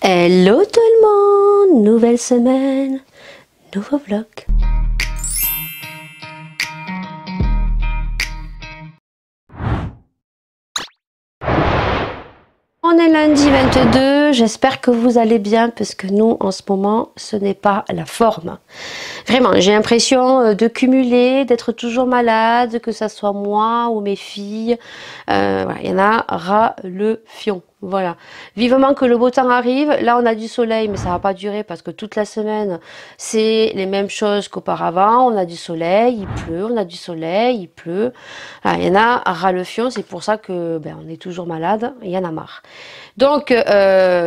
Hello tout le monde, nouvelle semaine, nouveau vlog. On est lundi 22, j'espère que vous allez bien parce que nous en ce moment ce n'est pas la forme. Vraiment, j'ai l'impression de cumuler, d'être toujours malade, que ça soit moi ou mes filles. Voilà, il y en a ras le fion. Voilà, vivement que le beau temps arrive. Là on a du soleil mais ça va pas durer parce que toute la semaine c'est les mêmes choses qu'auparavant. On a du soleil, il pleut, on a du soleil, il pleut. Voilà, il y en a ras le fion, c'est pour ça que on est toujours malade, il y en a marre. Donc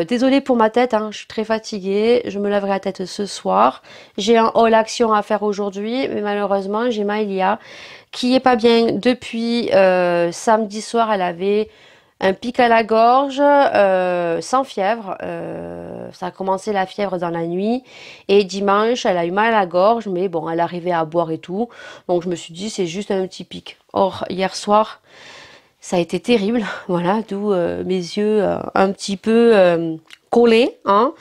désolée pour ma tête, hein, je suis très fatiguée, je me laverai la tête ce soir. J'ai un haul action à faire aujourd'hui mais malheureusement j'ai Maëlia qui est pas bien depuis samedi soir. Elle avait un pic à la gorge, sans fièvre. Ça a commencé la fièvre dans la nuit. Et dimanche, elle a eu mal à la gorge, mais bon, elle arrivait à boire et tout. Donc je me suis dit, c'est juste un petit pic. Or, hier soir, ça a été terrible. Voilà, d'où mes yeux un petit peu collés, hein,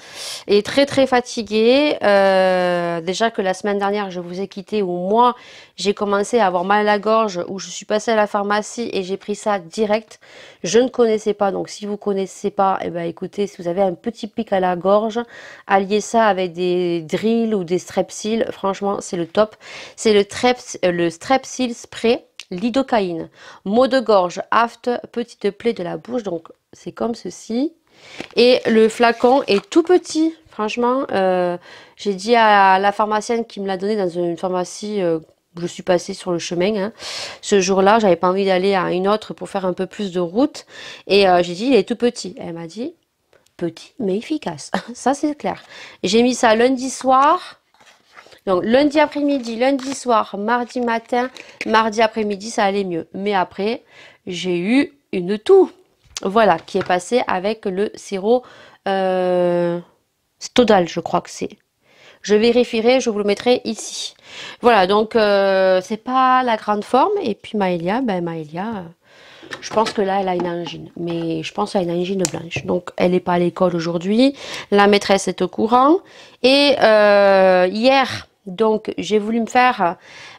et très très fatiguée. Déjà que la semaine dernière, je vous ai quitté, où moi, j'ai commencé à avoir mal à la gorge, où je suis passée à la pharmacie et j'ai pris ça direct. Je ne connaissais pas, donc si vous connaissez pas, eh ben, écoutez, si vous avez un petit pic à la gorge, alliez ça avec des drills ou des strepsils, franchement, c'est le top. C'est le strepsil spray. Lidocaïne, maux de gorge, aphte, petite plaie de la bouche, donc c'est comme ceci. Et le flacon est tout petit, franchement. J'ai dit à la pharmacienne qui me l'a donné dans une pharmacie où je suis passée sur le chemin. Hein. Ce jour-là, j'avais pas envie d'aller à une autre pour faire un peu plus de route. Et j'ai dit, il est tout petit. Elle m'a dit, petit mais efficace. Ça, c'est clair. J'ai mis ça lundi soir. Donc lundi après-midi, lundi soir, mardi matin, mardi après-midi, ça allait mieux. Mais après, j'ai eu une toux. Voilà, qui est passée avec le sirop Stodal, je crois que c'est. Je vérifierai, je vous le mettrai ici. Voilà, donc c'est pas la grande forme. Et puis Maëlia, je pense que là, elle a une angine. Mais je pense qu'elle a une angine blanche. Donc, elle n'est pas à l'école aujourd'hui. La maîtresse est au courant. Et hier... Donc, j'ai voulu me faire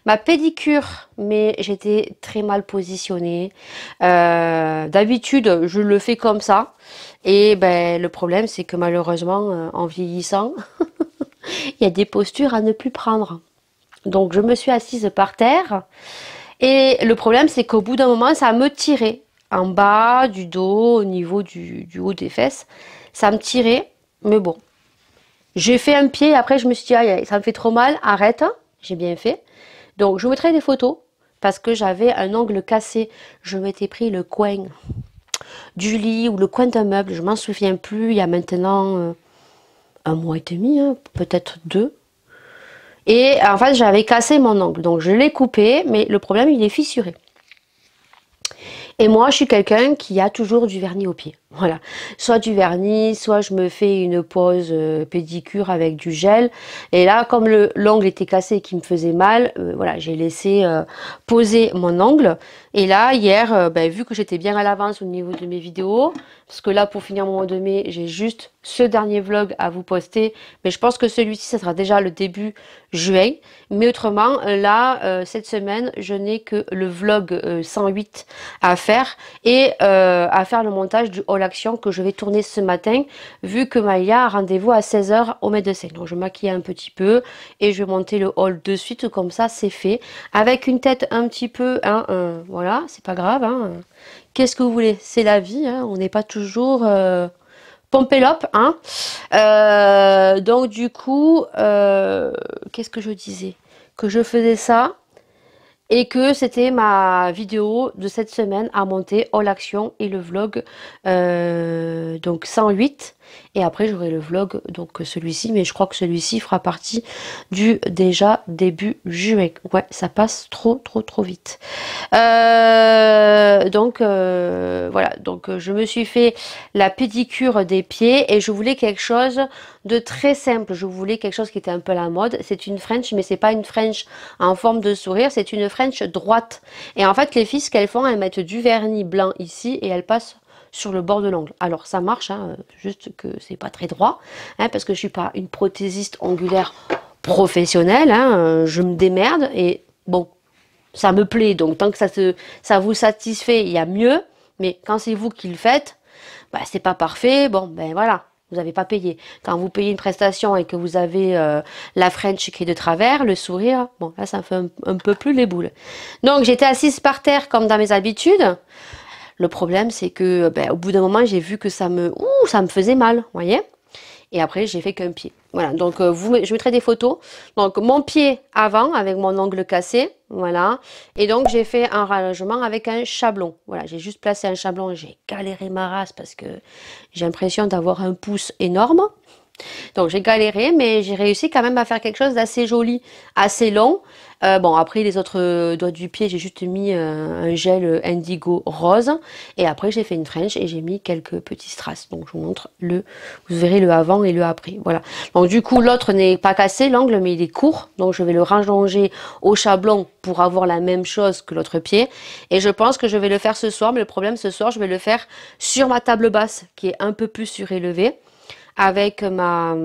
ma pédicure, mais j'étais très mal positionnée. D'habitude, je le fais comme ça. Et le problème, c'est que malheureusement, en vieillissant, il y a des postures à ne plus prendre. Donc, je me suis assise par terre. Et le problème, c'est qu'au bout d'un moment, ça me tirait. En bas, du dos, au niveau du haut des fesses. Ça me tirait, mais bon. J'ai fait un pied, après je me suis dit, aïe, ça me fait trop mal, arrête, j'ai bien fait. Donc je vous mettrai des photos, parce que j'avais un ongle cassé. Je m'étais pris le coin du lit ou le coin d'un meuble, je m'en souviens plus, il y a maintenant un mois et demi, hein, peut-être 2. Et en fait j'avais cassé mon ongle, donc je l'ai coupé, mais le problème il est fissuré. Et moi, je suis quelqu'un qui a toujours du vernis au pied. Voilà. Soit du vernis, soit je me fais une pause pédicure avec du gel. Et là, comme l'ongle était cassé et qui me faisait mal, voilà, j'ai laissé poser mon ongle. Et là, hier, vu que j'étais bien à l'avance au niveau de mes vidéos, parce que là, pour finir mon mois de mai, j'ai juste ce dernier vlog à vous poster. Mais je pense que celui-ci, ça sera déjà le début juin. Mais autrement, là, cette semaine, je n'ai que le vlog 108 à faire et à faire le montage du haul action que je vais tourner ce matin, vu que Maëlia a rendez-vous à 16 h au médecin. Donc je maquille un petit peu et je vais monter le haul de suite, comme ça c'est fait. Avec une tête un petit peu, hein, voilà, c'est pas grave. Hein. Qu'est-ce que vous voulez? C'est la vie, hein, on n'est pas toujours... Pompelope, hein. Donc du coup, qu'est-ce que je disais? Que je faisais ça et que c'était ma vidéo de cette semaine à monter, all action et le vlog donc 108. Et après j'aurai le vlog, donc celui-ci, mais je crois que celui-ci fera partie du déjà début juin. Ouais, ça passe trop vite. Donc voilà, donc je me suis fait la pédicure des pieds et je voulais quelque chose de très simple. Je voulais quelque chose qui était un peu à la mode. C'est une French, mais c'est pas une French en forme de sourire, c'est une French droite. Et en fait les filles, ce qu'elles font, elles mettent du vernis blanc ici et elles passent sur le bord de l'ongle. Alors ça marche, hein, juste que c'est pas très droit, hein, parce que je suis pas une prothésiste ongulaire professionnelle, hein, je me démerde et bon, ça me plaît, donc tant que ça vous satisfait, il y a mieux, mais quand c'est vous qui le faites, bah, c'est pas parfait, bon ben voilà. Vous n'avez pas payé. Quand vous payez une prestation et que vous avez la French qui est de travers, le sourire, bon là ça me fait un peu plus les boules. Donc j'étais assise par terre comme dans mes habitudes. Le problème c'est que ben, au bout d'un moment j'ai vu que ça me faisait mal, vous voyez. Et après j'ai fait qu'un pied. Voilà, donc je mettrai des photos. Donc mon pied avant avec mon ongle cassé, voilà. Et donc j'ai fait un rallongement avec un chablon. Voilà, j'ai juste placé un chablon. J'ai galéré ma race parce que j'ai l'impression d'avoir un pouce énorme. Donc j'ai galéré, mais j'ai réussi quand même à faire quelque chose d'assez joli, assez long. Bon, après les autres doigts du pied, j'ai juste mis un gel indigo rose. Et après j'ai fait une French et j'ai mis quelques petits strass. Donc je vous montre vous verrez le avant et le après. Voilà. Donc du coup l'autre n'est pas cassé, l'angle, mais il est court. Donc je vais le rallonger au chablon pour avoir la même chose que l'autre pied. Et je pense que je vais le faire ce soir. Mais le problème ce soir, je vais le faire sur ma table basse qui est un peu plus surélevée, avec ma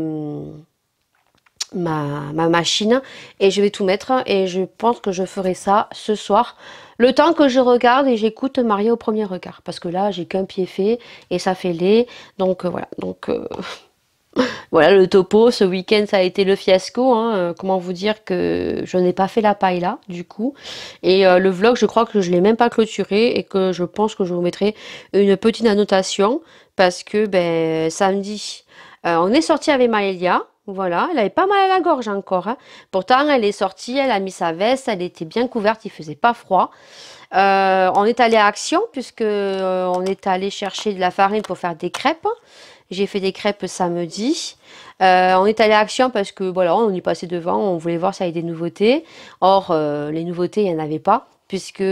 machine, et je vais tout mettre et je pense que je ferai ça ce soir, le temps que je regarde et j'écoute Maria au premier regard, parce que là j'ai qu'un pied fait et ça fait laid, donc voilà, donc voilà le topo. Ce week-end ça a été le fiasco, hein. Comment vous dire que je n'ai pas fait la paille là du coup, et le vlog je crois que je l'ai même pas clôturé et que je pense que je vous mettrai une petite annotation, parce que ben samedi on est sorti avec Maëlia. Voilà, elle avait pas mal à la gorge encore, hein. Pourtant, elle est sortie, elle a mis sa veste, elle était bien couverte, il faisait pas froid. On est allé à Action, puisque on est allé chercher de la farine pour faire des crêpes. J'ai fait des crêpes samedi. On est allé à Action parce que voilà, on y passait devant, on voulait voir s'il y avait des nouveautés. Or, les nouveautés, il n'y en avait pas, puisque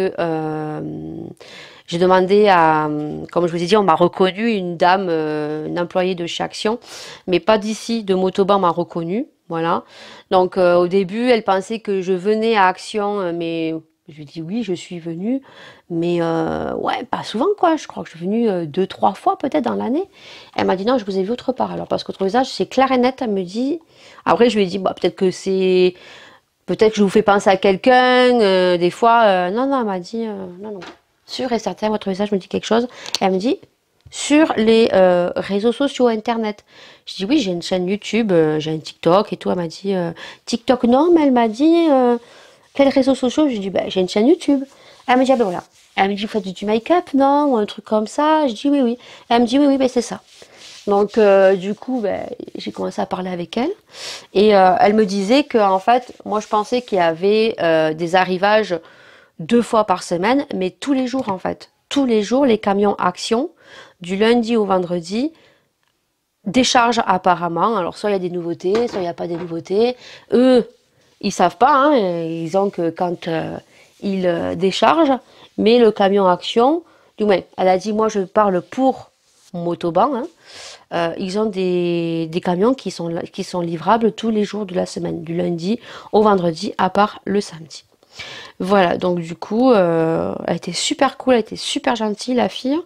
j'ai demandé à, comme je vous ai dit, on m'a reconnu une dame, une employée de chez Action, mais pas d'ici, de Motoban m'a reconnu, voilà. Donc au début, elle pensait que je venais à Action, mais je lui ai dit oui, je suis venue, mais ouais, pas souvent quoi. Je crois que je suis venue 2, 3 fois peut-être dans l'année. Elle m'a dit non, je vous ai vu autre part. Alors parce qu'autre visage, c'est clair et net, elle me dit. Après, je lui ai dit bah peut-être que c'est, peut-être que je vous fais penser à quelqu'un, des fois. Non, non, elle m'a dit non, non. Sûr et certain, votre visage me dit quelque chose. Elle me dit, sur les réseaux sociaux, Internet. Je dis, oui, j'ai une chaîne YouTube, j'ai un TikTok et tout. Elle m'a dit, TikTok, non, mais elle m'a dit, quels réseaux sociaux? Je dis, bah, j'ai une chaîne YouTube. Elle me dit, ah ben voilà. Elle me dit, vous faites du make-up, non? Ou un truc comme ça. Je dis, oui, oui. Elle me dit, oui, oui, ben c'est ça. Donc, du coup, ben, j'ai commencé à parler avec elle. Et elle me disait que, en fait, moi, je pensais qu'il y avait des arrivages 2 fois par semaine, mais tous les jours en fait. Tous les jours, les camions Action, du lundi au vendredi, déchargent apparemment. Alors soit il y a des nouveautés, soit il n'y a pas des nouveautés. Eux, ils savent pas, hein, ils ont que quand ils déchargent, mais le camion Action, du moins, elle a dit, moi je parle pour Motoban, hein, ils ont des camions qui sont livrables tous les jours de la semaine, du lundi au vendredi, à part le samedi. Voilà, donc du coup, elle était super cool, elle était super gentille, la fille.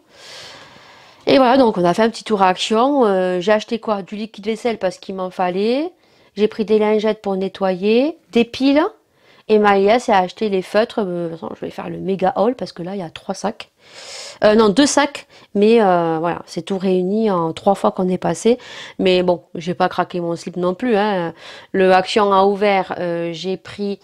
Et voilà, donc on a fait un petit tour à Action. J'ai acheté quoi? Du liquide vaisselle parce qu'il m'en fallait. J'ai pris des lingettes pour nettoyer, des piles. Et Maïa s'est acheté les feutres. De toute façon, je vais faire le méga haul parce que là, il y a 3 sacs. Non, 2 sacs. Mais voilà, c'est tout réuni en 3 fois qu'on est passé. Mais bon, j'ai pas craqué mon slip non plus, hein. Le Action a ouvert, j'ai pris...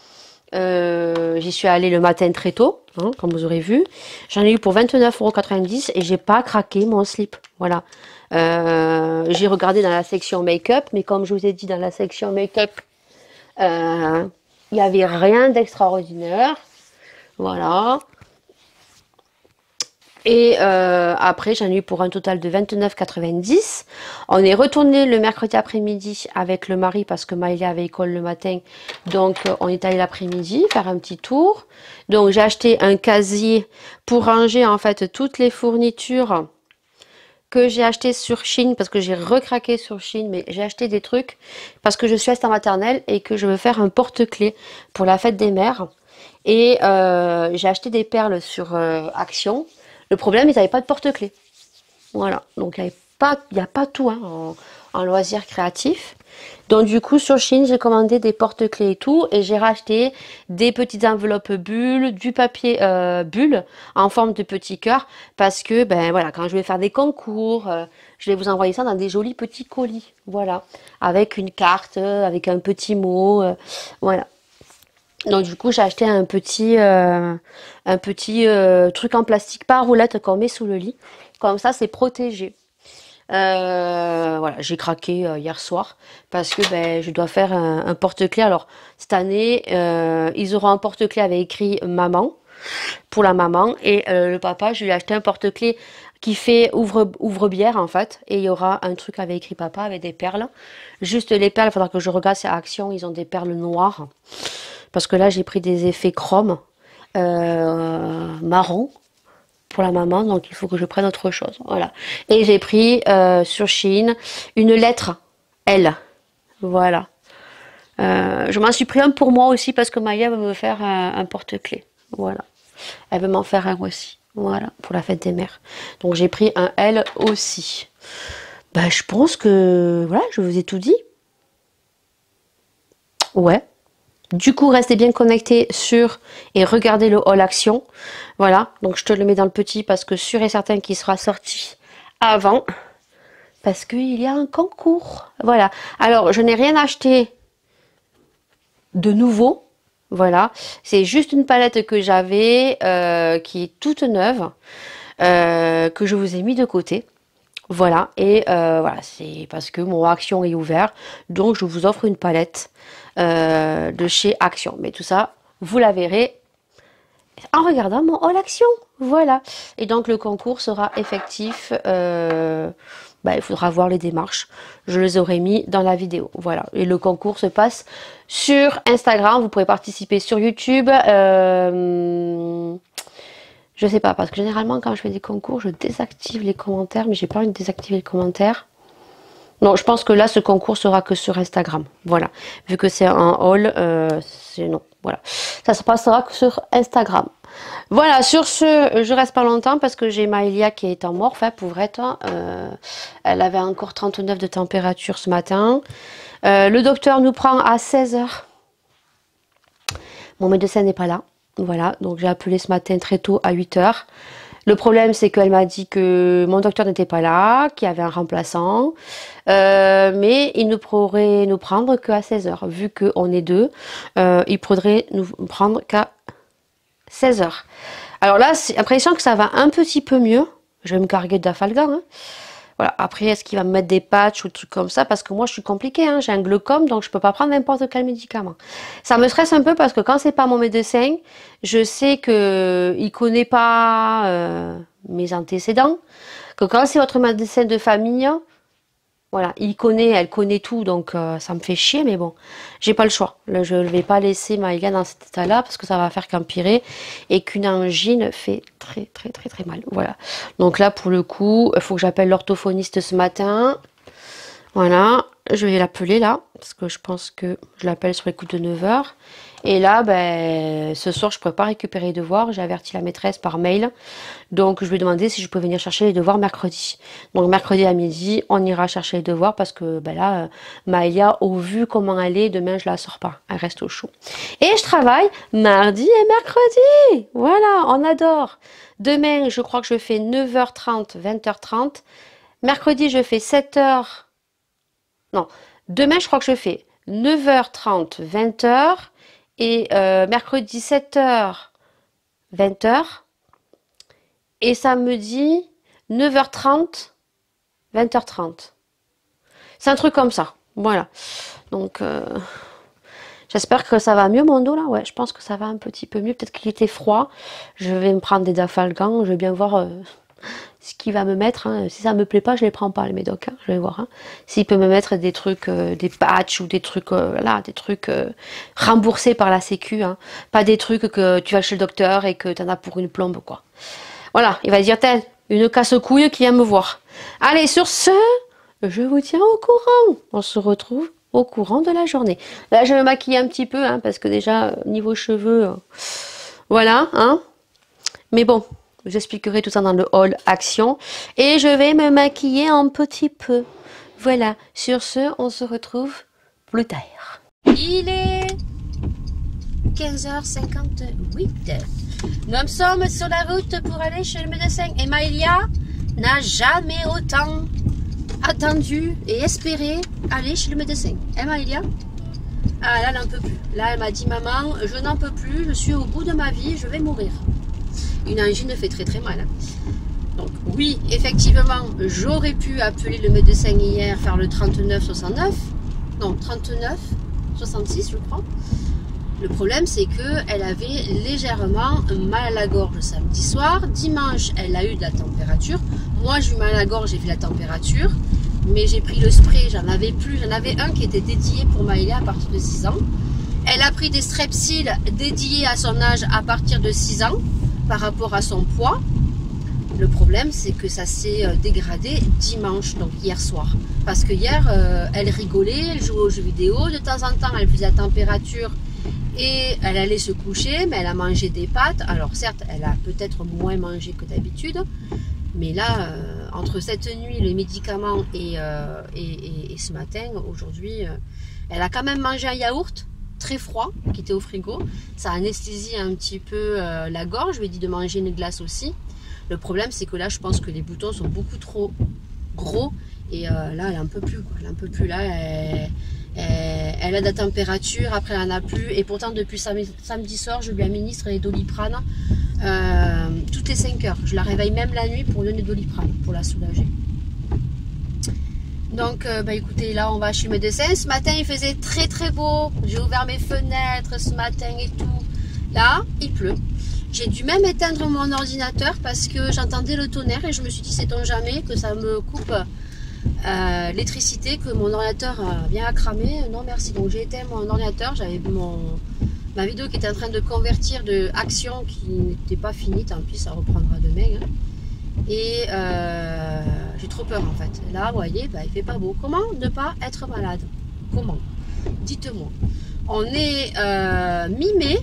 j'y suis allée le matin très tôt, hein, comme vous aurez vu. J'en ai eu pour 29,90 € et j'ai pas craqué mon slip. Voilà. J'ai regardé dans la section make-up, mais comme je vous ai dit, dans la section make-up, il n'y avait rien d'extraordinaire. Voilà. Et après, j'en ai eu pour un total de 29,90 €. On est retourné le mercredi après-midi avec le mari parce que Maëlia avait école le matin. Donc, on est allé l'après-midi faire un petit tour. Donc, j'ai acheté un casier pour ranger en fait toutes les fournitures que j'ai acheté sur Shein, parce que j'ai recraqué sur Shein, mais j'ai acheté des trucs parce que je suis assistante maternelle et que je veux faire un porte-clés pour la fête des mères. Et j'ai acheté des perles sur Action. Le problème, ils n'avaient pas de porte-clés. Voilà, donc il y a pas tout hein, en loisirs créatifs. Donc du coup sur Chine j'ai commandé des porte-clés et tout et j'ai racheté des petites enveloppes bulles, du papier bulle en forme de petit cœur parce que ben voilà quand je vais faire des concours, je vais vous envoyer ça dans des jolis petits colis, voilà, avec une carte, avec un petit mot, voilà. Donc du coup j'ai acheté un petit truc en plastique pas à roulette qu'on met sous le lit, comme ça c'est protégé. Voilà, j'ai craqué hier soir parce que ben, je dois faire un porte-clés. Alors, cette année, ils auront un porte-clés avec écrit maman pour la maman et le papa, je lui ai acheté un porte-clés qui fait ouvre-bière en fait. Et il y aura un truc avec écrit papa avec des perles. Juste les perles, il faudra que je regarde ces actions. Ils ont des perles noires parce que là, j'ai pris des effets chrome marron pour la maman, donc il faut que je prenne autre chose. Voilà. Et j'ai pris sur Shein une lettre L. Voilà. Je m'en suis pris un pour moi aussi parce que Maya veut me faire un porte-clés. Voilà. Elle veut m'en faire un aussi. Voilà, pour la fête des mères. Donc j'ai pris un L aussi. Bah, je pense que voilà, je vous ai tout dit. Ouais. Du coup, restez bien connectés sur et regardez le haul action. Voilà, donc je te le mets dans le petit parce que sûr et certain qu'il sera sorti avant. Parce qu'il y a un concours. Voilà. Alors, je n'ai rien acheté de nouveau. Voilà. C'est juste une palette que j'avais qui est toute neuve. Que je vous ai mis de côté. Voilà. Et voilà, c'est parce que mon Action est ouvert. Donc, je vous offre une palette de chez Action. Mais tout ça, vous la verrez en regardant mon haul action. Voilà. Et donc le concours sera effectif. Bah, il faudra voir les démarches. Je les aurai mis dans la vidéo. Voilà. Et le concours se passe sur Instagram. Vous pourrez participer sur YouTube. Je sais pas, parce que généralement quand je fais des concours, je désactive les commentaires, mais j'ai pas envie de désactiver les commentaires. Non, je pense que là, ce concours sera que sur Instagram. Voilà. Vu que c'est un haul, c'est non. Voilà. Ça se passera que sur Instagram. Voilà, sur ce, je reste pas longtemps parce que j'ai Maëlia qui est en mort, enfin, pauvrette. Elle avait encore 39 de température ce matin. Le docteur nous prend à 16 h. Mon médecin n'est pas là. Voilà, donc j'ai appelé ce matin très tôt à 8 h. Le problème, c'est qu'elle m'a dit que mon docteur n'était pas là, qu'il y avait un remplaçant, mais il ne pourrait nous prendre qu'à 16 h. Vu qu'on est deux, il pourrait nous prendre qu'à 16 h. Alors là, j'ai l'impression que ça va un petit peu mieux. Je vais me carguer de Dafalgan. Hein. Voilà. Après, est-ce qu'il va me mettre des patchs ou des trucs comme ça? Parce que moi, je suis compliquée. Hein. J'ai un glaucome, donc je peux pas prendre n'importe quel médicament. Ça me stresse un peu parce que quand c'est pas mon médecin, je sais que il connaît pas mes antécédents. Que quand c'est votre médecin de famille, voilà, elle connaît tout, donc ça me fait chier, mais bon, j'ai pas le choix. Là, je ne vais pas laisser Maïga dans cet état-là parce que ça va faire qu'empirer et qu'une angine fait très très très très mal. Voilà. Donc là, pour le coup, il faut que j'appelle l'orthophoniste ce matin. Voilà, je vais l'appeler là parce que je pense que je l'appelle sur les coups de 9 h. Et là, ben, ce soir, je ne pourrais pas récupérer les devoirs. J'ai averti la maîtresse par mail. Donc, je lui ai demandé si je pouvais venir chercher les devoirs mercredi. Donc, mercredi à midi, on ira chercher les devoirs parce que ben là, Maëlia, au vu comment elle est, demain, je la sors pas. Elle reste au chaud. Et je travaille mardi et mercredi. Voilà, on adore. Demain, je crois que je fais 9 h 30, 20 h 30. Mercredi, je fais 7 h. Non, demain, je crois que je fais 9 h 30, 20 h. Et mercredi 7 h, 20 h. Et samedi 9 h 30, 20 h 30. C'est un truc comme ça. Voilà. Donc, j'espère que ça va mieux mon dos là. Ouais, je pense que ça va un petit peu mieux. Peut-être qu'il était froid. Je vais me prendre des Dafalgan. Je vais bien voir ce qu'il va me mettre. Hein. Si ça me plaît pas, je les prends pas les médocs. Hein. Je vais voir. Hein. S'il peut me mettre des trucs, des patchs ou des trucs, là, des trucs remboursés par la Sécu. Hein. Pas des trucs que tu vas chez le docteur et que tu en as pour une plombe, quoi. Voilà, il va dire, t'as une casse-couille qui vient me voir. Allez, sur ce, je vous tiens au courant. On se retrouve au courant de la journée. Là, je vais me maquiller un petit peu, hein, parce que déjà, niveau cheveux, voilà, hein. Mais bon, Je vous expliquerai tout ça dans le haul action. Et je vais me maquiller un petit peu. Voilà, sur ce, on se retrouve plus tard. Il est 15h58. Nous sommes sur la route pour aller chez le médecin. Et Maëlia n'a jamais autant attendu et espéré aller chez le médecin. Et Maëlia? Ah là, elle n'en peut plus. Là, elle m'a dit, maman, je n'en peux plus, je suis au bout de ma vie, je vais mourir. Une angine fait très très mal. Donc oui, effectivement, j'aurais pu appeler le médecin hier, faire le 39-69. Non, 39-66, je crois. Le problème, c'est qu'elle avait légèrement mal à la gorge samedi soir. Dimanche, elle a eu de la température. Moi, j'ai eu mal à la gorge, j'ai fait la température. Mais j'ai pris le spray, j'en avais plus. J'en avais un qui était dédié pour Maëlia à partir de 6 ans. Elle a pris des Strepsil dédiés à son âge à partir de 6 ans par rapport à son poids. Le problème, c'est que ça s'est dégradé dimanche, donc hier soir. Parce que hier, elle rigolait, elle jouait aux jeux vidéo. De temps en temps, elle faisait la température et elle allait se coucher, mais elle a mangé des pâtes. Alors certes, elle a peut-être moins mangé que d'habitude. Mais là, entre cette nuit, les médicaments et ce matin, aujourd'hui, elle a quand même mangé un yaourt très froid qui était au frigo. Ça anesthésie un petit peu la gorge. Je lui ai dit de manger une glace aussi. Le problème, c'est que là, je pense que les boutons sont beaucoup trop gros. Et là, elle n'en peut plus, quoi. Elle n'en peut plus. Là, elle a de la température. Après, elle n'en a plus. Et pourtant, depuis samedi soir, je lui administre les Doliprane toutes les 5 heures. Je la réveille même la nuit pour donner des Doliprane, pour la soulager. Donc, bah, écoutez, là, on va chez le médecin. Ce matin, il faisait très très beau. J'ai ouvert mes fenêtres ce matin et tout. Là, il pleut. J'ai dû même éteindre mon ordinateur parce que j'entendais le tonnerre et je me suis dit, sait-on jamais que ça me coupe l'électricité, que mon ordinateur vient à cramer. Non, merci. Donc, j'ai éteint mon ordinateur. J'avais ma vidéo qui était en train de convertir de action qui n'était pas finie. Tant pis, ça reprendra demain. Hein. Et j'ai trop peur en fait. Là, vous voyez, bah, il fait pas beau. Comment ne pas être malade? Comment? Dites-moi. On est mi-mai.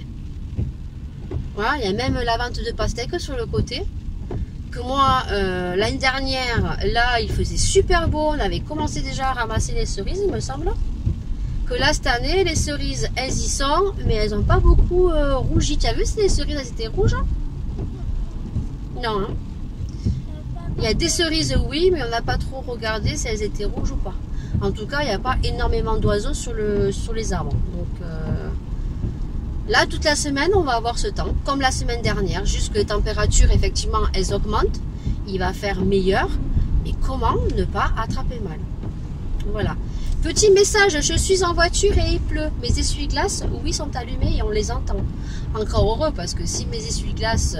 Voilà, il y a même la vente de pastèques sur le côté. Que moi, l'année dernière, là, il faisait super beau. On avait commencé déjà à ramasser les cerises, il me semble. Que là, cette année, les cerises, elles y sont, mais elles n'ont pas beaucoup rougi. Tu as vu si les cerises, elles étaient rouges? Non, hein. Il y a des cerises, oui, mais on n'a pas trop regardé si elles étaient rouges ou pas. En tout cas, il n'y a pas énormément d'oiseaux sur les arbres. Donc là, toute la semaine, on va avoir ce temps, comme la semaine dernière. Juste que les températures, effectivement, elles augmentent. Il va faire meilleur. Mais comment ne pas attraper mal? Voilà. Petit message, je suis en voiture et il pleut. Mes essuie-glaces, oui, sont allumés et on les entend. Encore heureux, parce que si mes essuie-glaces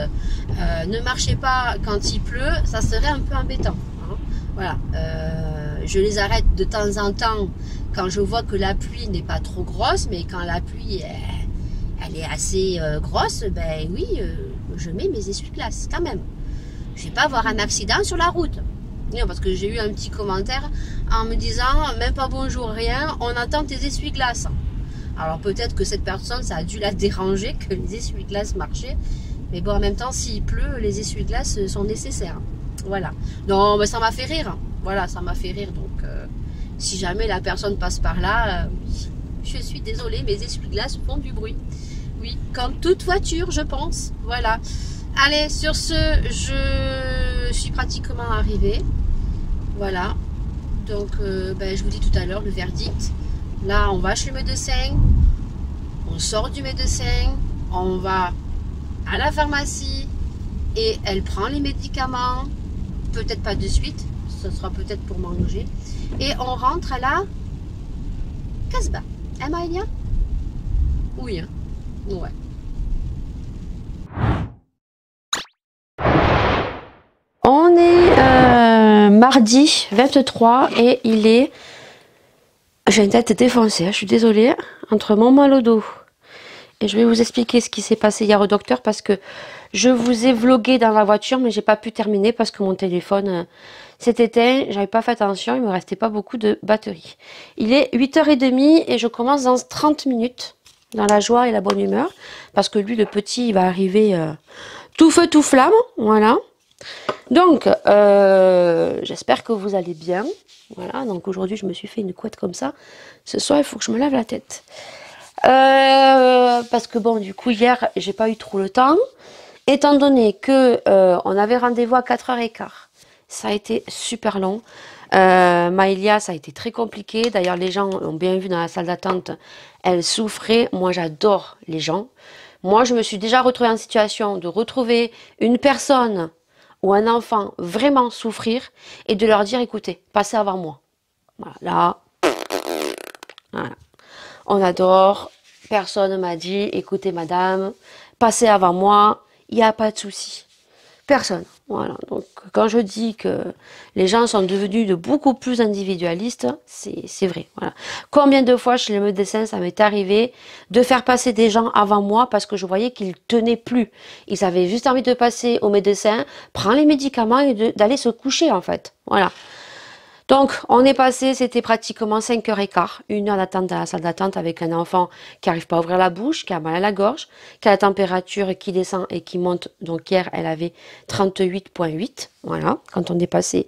ne marchaient pas quand il pleut, ça serait un peu embêtant. Hein. Voilà. Je les arrête de temps en temps quand je vois que la pluie n'est pas trop grosse, mais quand la pluie elle est assez grosse, ben oui, je mets mes essuie-glaces quand même. Je ne vais pas avoir un accident sur la route. Non, parce que j'ai eu un petit commentaire en me disant, même pas bonjour, rien, on entend tes essuie-glaces. Alors peut-être que cette personne, ça a dû la déranger que les essuie-glaces marchaient. Mais bon, en même temps, s'il pleut, les essuie-glaces sont nécessaires. Voilà. Non, mais ça m'a fait rire. Voilà, ça m'a fait rire. Donc, si jamais la personne passe par là, je suis désolée, mes essuie-glaces font du bruit. Oui, comme toute voiture, je pense. Voilà. Allez, sur ce, je suis pratiquement arrivée. Voilà. Donc, ben, je vous dis tout à l'heure le verdict. Là, on va chez le médecin. On sort du médecin. On va à la pharmacie. Et elle prend les médicaments. Peut-être pas de suite. Ce sera peut-être pour manger. Et on rentre à la Casbah. Hein, Maëlia? Oui, hein? Ouais. On est mardi 23 et il est... J'ai une tête défoncée, je suis désolée, entre mon mal au dos. Et je vais vous expliquer ce qui s'est passé hier au docteur parce que je vous ai vlogué dans la voiture mais j'ai pas pu terminer parce que mon téléphone s'est éteint. J'avais pas fait attention, il me restait pas beaucoup de batterie. Il est 8h30 et je commence dans 30 minutes dans la joie et la bonne humeur parce que lui, le petit, il va arriver tout feu, tout flamme, voilà. Donc, j'espère que vous allez bien. Voilà, donc aujourd'hui, je me suis fait une couette comme ça. Ce soir, il faut que je me lave la tête. Parce que bon, du coup, hier, j'ai pas eu trop le temps. Étant donné que on avait rendez-vous à 4h15, ça a été super long. Maëlia, ça a été très compliqué. D'ailleurs, les gens ont bien vu dans la salle d'attente, elle souffrait. Moi, j'adore les gens. Moi, je me suis déjà retrouvée en situation de retrouver une personne ou un enfant vraiment souffrir et de leur dire, écoutez, passez avant moi. Voilà, là, voilà. On adore. Personne ne m'a dit, écoutez madame, passez avant moi, il n'y a pas de souci. Personne. Voilà. Donc, quand je dis que les gens sont devenus de beaucoup plus individualistes, c'est vrai. Voilà. Combien de fois chez le médecin, ça m'est arrivé de faire passer des gens avant moi parce que je voyais qu'ils tenaient plus. Ils avaient juste envie de passer au médecin, prendre les médicaments et d'aller se coucher, en fait. Voilà. Donc, on est passé, c'était pratiquement 5h15, 1 heure d'attente dans la salle d'attente avec un enfant qui n'arrive pas à ouvrir la bouche, qui a mal à la gorge, qui a la température qui descend et qui monte. Donc, hier, elle avait 38,8. Voilà, quand on est passé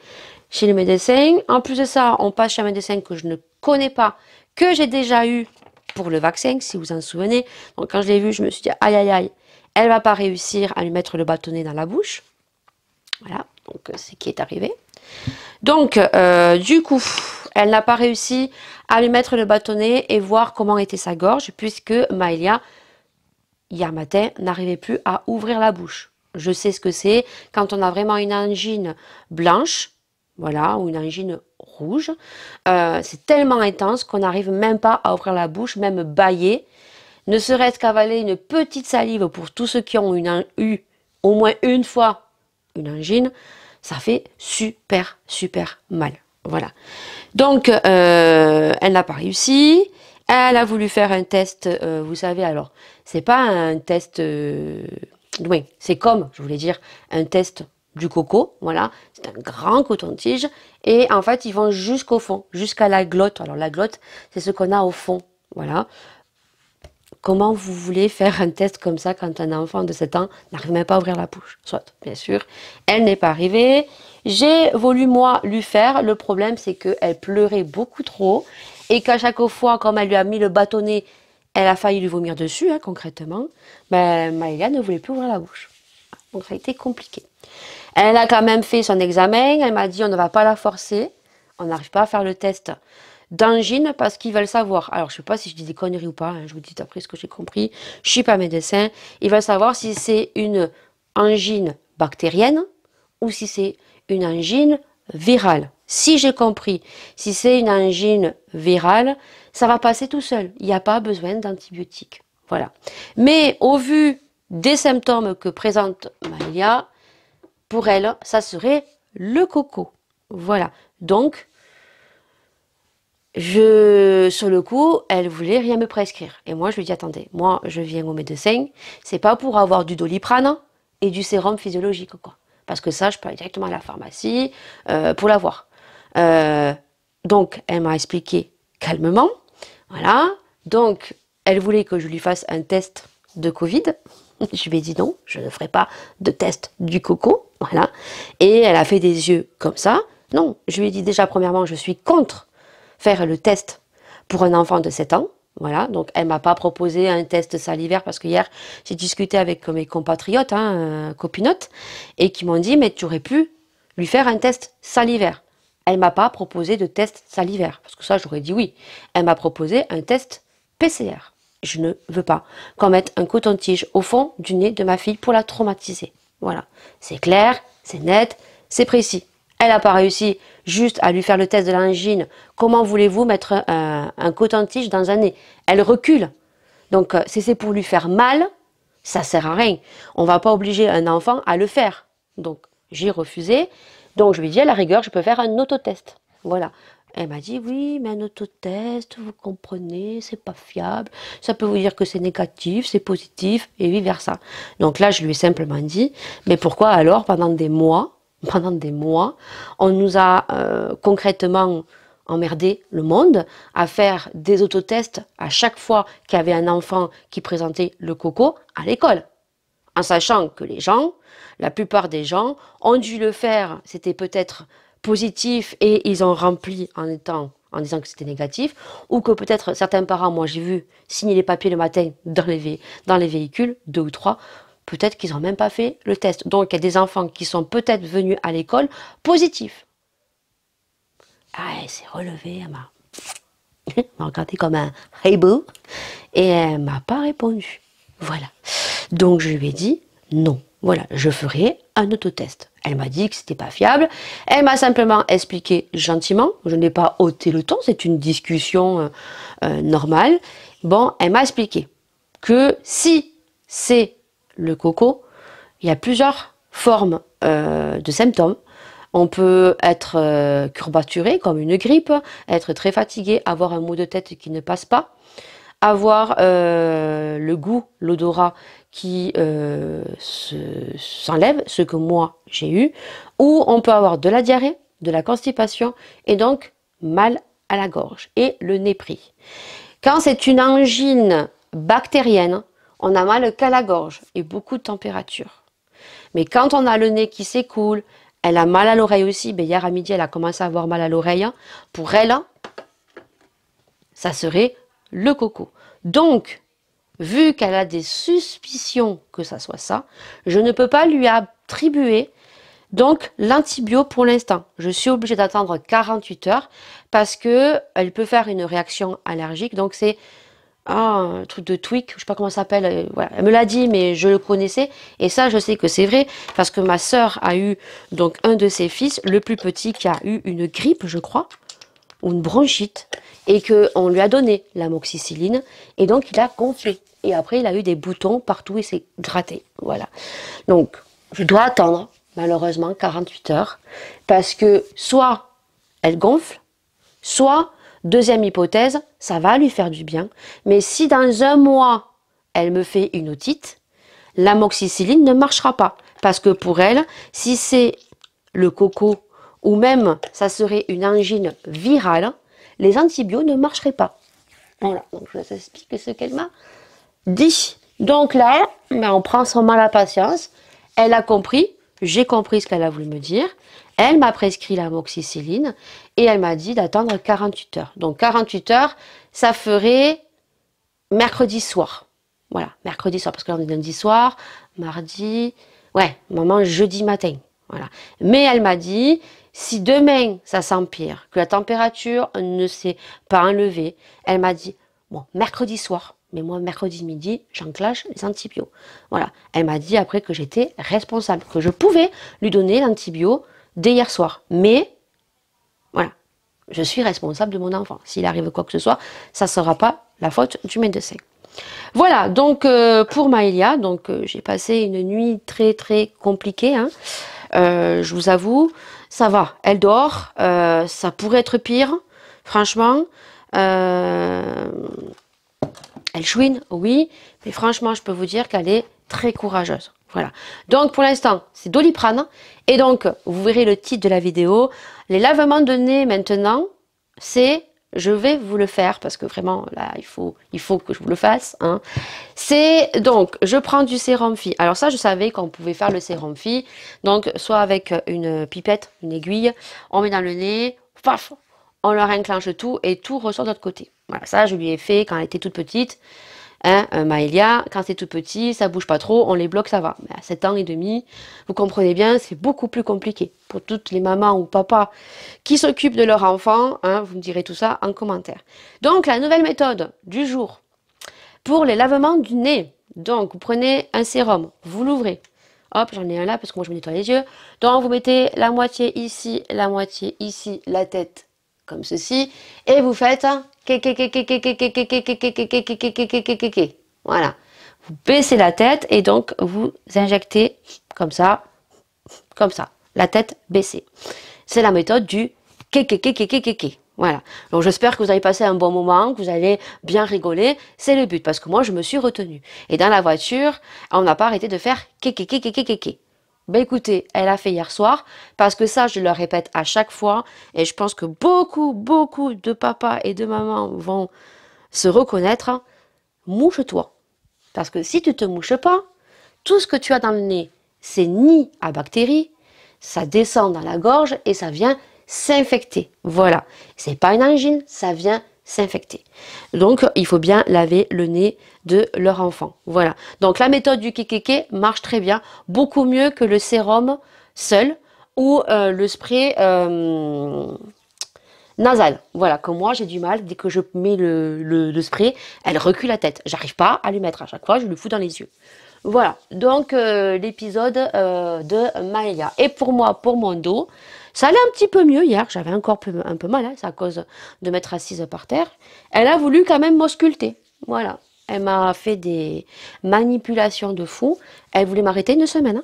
chez le médecin. En plus de ça, on passe chez un médecin que je ne connais pas, que j'ai déjà eu pour le vaccin, si vous en souvenez. Donc, quand je l'ai vu, je me suis dit, aïe, aïe, aïe, elle va pas réussir à lui mettre le bâtonnet dans la bouche. Voilà, donc c'est ce qui est arrivé. Donc, du coup, elle n'a pas réussi à lui mettre le bâtonnet et voir comment était sa gorge, puisque Maëlia, hier matin, n'arrivait plus à ouvrir la bouche. Je sais ce que c'est quand on a vraiment une angine blanche, voilà, ou une angine rouge. C'est tellement intense qu'on n'arrive même pas à ouvrir la bouche, même bâiller. Ne serait-ce qu'avaler une petite salive pour tous ceux qui ont eu au moins une fois une angine, ça fait super, super mal. Voilà. Donc, elle n'a pas réussi. Elle a voulu faire un test, vous savez, alors, c'est pas un test, oui, c'est comme, je voulais dire, un test du coco, voilà. C'est un grand coton-tige. Et en fait, ils vont jusqu'au fond, jusqu'à la glotte. Alors, la glotte, c'est ce qu'on a au fond, voilà. Comment vous voulez faire un test comme ça quand un enfant de 7 ans n'arrive même pas à ouvrir la bouche? Soit, bien sûr, elle n'est pas arrivée. J'ai voulu, moi, lui faire. Le problème, c'est qu'elle pleurait beaucoup trop et qu'à chaque fois, comme elle lui a mis le bâtonnet, elle a failli lui vomir dessus, hein, concrètement. Ben, Maëlia ne voulait plus ouvrir la bouche. Donc, ça a été compliqué. Elle a quand même fait son examen. Elle m'a dit, on ne va pas la forcer. On n'arrive pas à faire le test d'angine parce qu'ils veulent savoir. Alors, je ne sais pas si je dis des conneries ou pas, hein, je vous dis d'après ce que j'ai compris. Je ne suis pas médecin. Ils veulent savoir si c'est une angine bactérienne ou si c'est une angine virale. Si j'ai compris, si c'est une angine virale, ça va passer tout seul. Il n'y a pas besoin d'antibiotiques. Voilà. Mais au vu des symptômes que présente Maëlia, pour elle, ça serait le coco. Voilà. Donc, sur le coup, elle voulait rien me prescrire. Et moi, je lui dis, attendez, moi, je viens au médecin, c'est pas pour avoir du Doliprane et du sérum physiologique, quoi. Parce que ça, je peux aller directement à la pharmacie pour l'avoir. Donc, elle m'a expliqué calmement, voilà. Donc, elle voulait que je lui fasse un test de Covid. Je lui ai dit non, je ne ferai pas de test du coco, voilà. Et elle a fait des yeux comme ça. Non, je lui ai dit déjà, premièrement, je suis contre faire le test pour un enfant de 7 ans. Voilà, donc elle m'a pas proposé un test salivaire parce que hier, j'ai discuté avec mes compatriotes, hein, copinotes, et qui m'ont dit, mais tu aurais pu lui faire un test salivaire. Elle m'a pas proposé de test salivaire, parce que ça, j'aurais dit oui. Elle m'a proposé un test PCR. Je ne veux pas qu'on mette un coton-tige au fond du nez de ma fille pour la traumatiser. Voilà, c'est clair, c'est net, c'est précis. Elle n'a pas réussi juste à lui faire le test de l'angine. Comment voulez-vous mettre un coton-tige dans un nez? Elle recule. Donc, si c'est pour lui faire mal, ça sert à rien. On ne va pas obliger un enfant à le faire. Donc, j'ai refusé. Donc, je lui ai dit, à la rigueur, je peux faire un autotest. Voilà. Elle m'a dit, oui, mais un autotest, vous comprenez, c'est pas fiable. Ça peut vous dire que c'est négatif, c'est positif, et vice-versa. Donc là, je lui ai simplement dit, mais pourquoi alors, pendant des mois, on nous a concrètement emmerdé le monde à faire des autotests à chaque fois qu'il y avait un enfant qui présentait le coco à l'école. En sachant que les gens, la plupart des gens, ont dû le faire, c'était peut-être positif et ils ont rempli en disant que c'était négatif, ou que peut-être certains parents, moi j'ai vu signer les papiers le matin dans les véhicules, 2 ou 3, peut-être qu'ils n'ont même pas fait le test. Donc il y a des enfants qui sont peut-être venus à l'école positifs. Ah, elle s'est relevée, elle m'a regardé comme un hey boo et elle m'a pas répondu. Voilà. Donc je lui ai dit non. Voilà, je ferai un autotest. Elle m'a dit que c'était pas fiable. Elle m'a simplement expliqué gentiment. Je n'ai pas ôté le ton, c'est une discussion normale. Bon, elle m'a expliqué que si c'est le coco, il y a plusieurs formes de symptômes. On peut être courbaturé comme une grippe, être très fatigué, avoir un mot de tête qui ne passe pas, avoir le goût, l'odorat qui s'enlève, ce que moi j'ai eu, ou on peut avoir de la diarrhée, de la constipation et donc mal à la gorge et le nez pris. Quand c'est une angine bactérienne, on a mal qu'à la gorge et beaucoup de température. Mais quand on a le nez qui s'écoule, elle a mal à l'oreille aussi. Ben hier à midi, elle a commencé à avoir mal à l'oreille. Pour elle, ça serait le coco. Donc, vu qu'elle a des suspicions que ça soit ça, je ne peux pas lui attribuer donc l'antibio pour l'instant. Je suis obligée d'attendre 48 heures parce que elle peut faire une réaction allergique. Donc c'est un truc de tweak, je sais pas comment ça s'appelle. Voilà. Elle me l'a dit, mais je le connaissais. Et ça, je sais que c'est vrai parce que ma sœur a eu donc un de ses fils, le plus petit, qui a eu une grippe, je crois, ou une bronchite, et qu'on lui a donné l'amoxicilline, et donc il a gonflé. Et après, il a eu des boutons partout et s'est gratté. Voilà. Donc, je dois attendre, malheureusement, 48 heures, parce que soit elle gonfle, soit, deuxième hypothèse, ça va lui faire du bien, mais si dans un mois, elle me fait une otite, l'amoxicilline ne marchera pas. Parce que pour elle, si c'est le coco, ou même ça serait une angine virale, les antibiotiques ne marcheraient pas. Voilà, donc je vous explique ce qu'elle m'a dit. Donc là, on prend son mal à patience. Elle a compris, j'ai compris ce qu'elle a voulu me dire. Elle m'a prescrit l'amoxicilline et elle m'a dit d'attendre 48 heures. Donc 48 heures, ça ferait mercredi soir. Voilà, mercredi soir, parce que là on est lundi soir, mardi, ouais, maman jeudi matin. Voilà. Mais elle m'a dit, si demain ça s'empire, que la température ne s'est pas enlevée, elle m'a dit, bon, mercredi soir, mais moi mercredi midi, j'enclenche les antibiotiques. Voilà. Elle m'a dit après que j'étais responsable, que je pouvais lui donner l'antibio dès hier soir. Mais, voilà, je suis responsable de mon enfant. S'il arrive quoi que ce soit, ça ne sera pas la faute du médecin. Voilà, donc pour Maëlia, donc j'ai passé une nuit très très compliquée, hein. Je vous avoue, ça va, elle dort, ça pourrait être pire, franchement. Elle chouine, oui, mais franchement, je peux vous dire qu'elle est très courageuse. Voilà. Donc, pour l'instant, c'est Doliprane. Et donc, vous verrez le titre de la vidéo. Les lavements de nez, maintenant, c'est... Je vais vous le faire parce que vraiment, là, il faut que je vous le fasse. Hein. C'est donc, je prends du sérum Phi. Alors ça, je savais qu'on pouvait faire le sérum Phi. Donc, soit avec une pipette, une aiguille, on met dans le nez, paf, on leur enclenche tout et tout ressort de l'autre côté. Voilà, ça, je lui ai fait quand elle était toute petite. Hein, Maëlia, quand c'est tout petit, ça bouge pas trop, on les bloque, ça va. Mais à 7 ans et demi, vous comprenez bien, c'est beaucoup plus compliqué. Pour toutes les mamans ou papas qui s'occupent de leur enfant, hein, vous me direz tout ça en commentaire. Donc, la nouvelle méthode du jour, pour les lavements du nez. Donc, vous prenez un sérum, vous l'ouvrez. Hop, j'en ai un là parce que moi je me nettoie les yeux. Donc, vous mettez la moitié ici, la tête comme ceci, et vous faites voilà. Vous baissez la tête et donc vous injectez comme ça, la tête baissée. C'est la méthode du voilà. Donc j'espère que vous avez passé un bon moment, que vous allez bien rigoler. C'est le but parce que moi je me suis retenue. Et dans la voiture, on n'a pas arrêté de faire Ben écoutez, elle a fait hier soir, parce que ça, je le répète à chaque fois, et je pense que beaucoup de papas et de mamans vont se reconnaître, mouche-toi. Parce que si tu te mouches pas, tout ce que tu as dans le nez, c'est nid à bactéries, ça descend dans la gorge et ça vient s'infecter. Voilà, c'est pas une angine, ça vient s'infecter. Donc, il faut bien laver le nez de leur enfant. Voilà. Donc, la méthode du kékéké marche très bien, beaucoup mieux que le sérum seul ou le spray nasal. Voilà, comme moi, j'ai du mal. Dès que je mets le spray, elle recule la tête. J'arrive pas à lui mettre. À chaque fois, je le fous dans les yeux. Voilà, donc l'épisode de Maëlia. Et pour moi, pour mon dos, ça allait un petit peu mieux hier. J'avais encore un peu mal, hein, c'est à cause de m'être assise par terre. Elle a voulu quand même m'ausculter. Voilà, elle m'a fait des manipulations de fou. Elle voulait m'arrêter une semaine. Hein.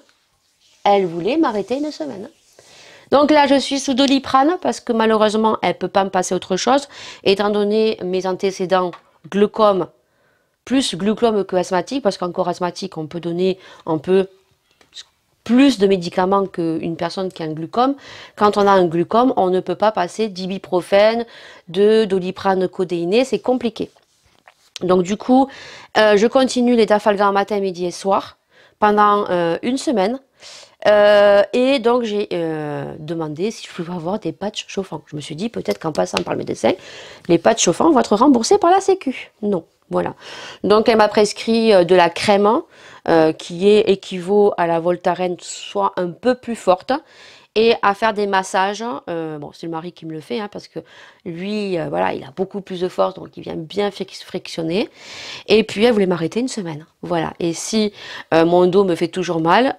Elle voulait m'arrêter une semaine. Hein. Donc là, je suis sous Doliprane parce que malheureusement, elle ne peut pas me passer autre chose. Étant donné mes antécédents glaucome, plus glucome que asthmatique, parce qu'encore asthmatique, on peut donner un peu plus de médicaments qu'une personne qui a un glucome. Quand on a un glucome, on ne peut pas passer d'ibuprofène, de Doliprane codéiné, c'est compliqué. Donc du coup, je continue les dafalgan matin, midi et soir pendant une semaine. Et donc j'ai demandé si je pouvais avoir des patchs chauffants. Je me suis dit peut-être qu'en passant par le médecin, les patchs chauffants vont être remboursés par la Sécu. Non, voilà. Donc elle m'a prescrit de la crème qui équivaut à la Voltaren, soit un peu plus forte, et à faire des massages. Bon, c'est le mari qui me le fait, hein, parce que lui, voilà, il a beaucoup plus de force, donc il vient bien frictionner. Et puis elle voulait m'arrêter une semaine. Voilà. Et si mon dos me fait toujours mal,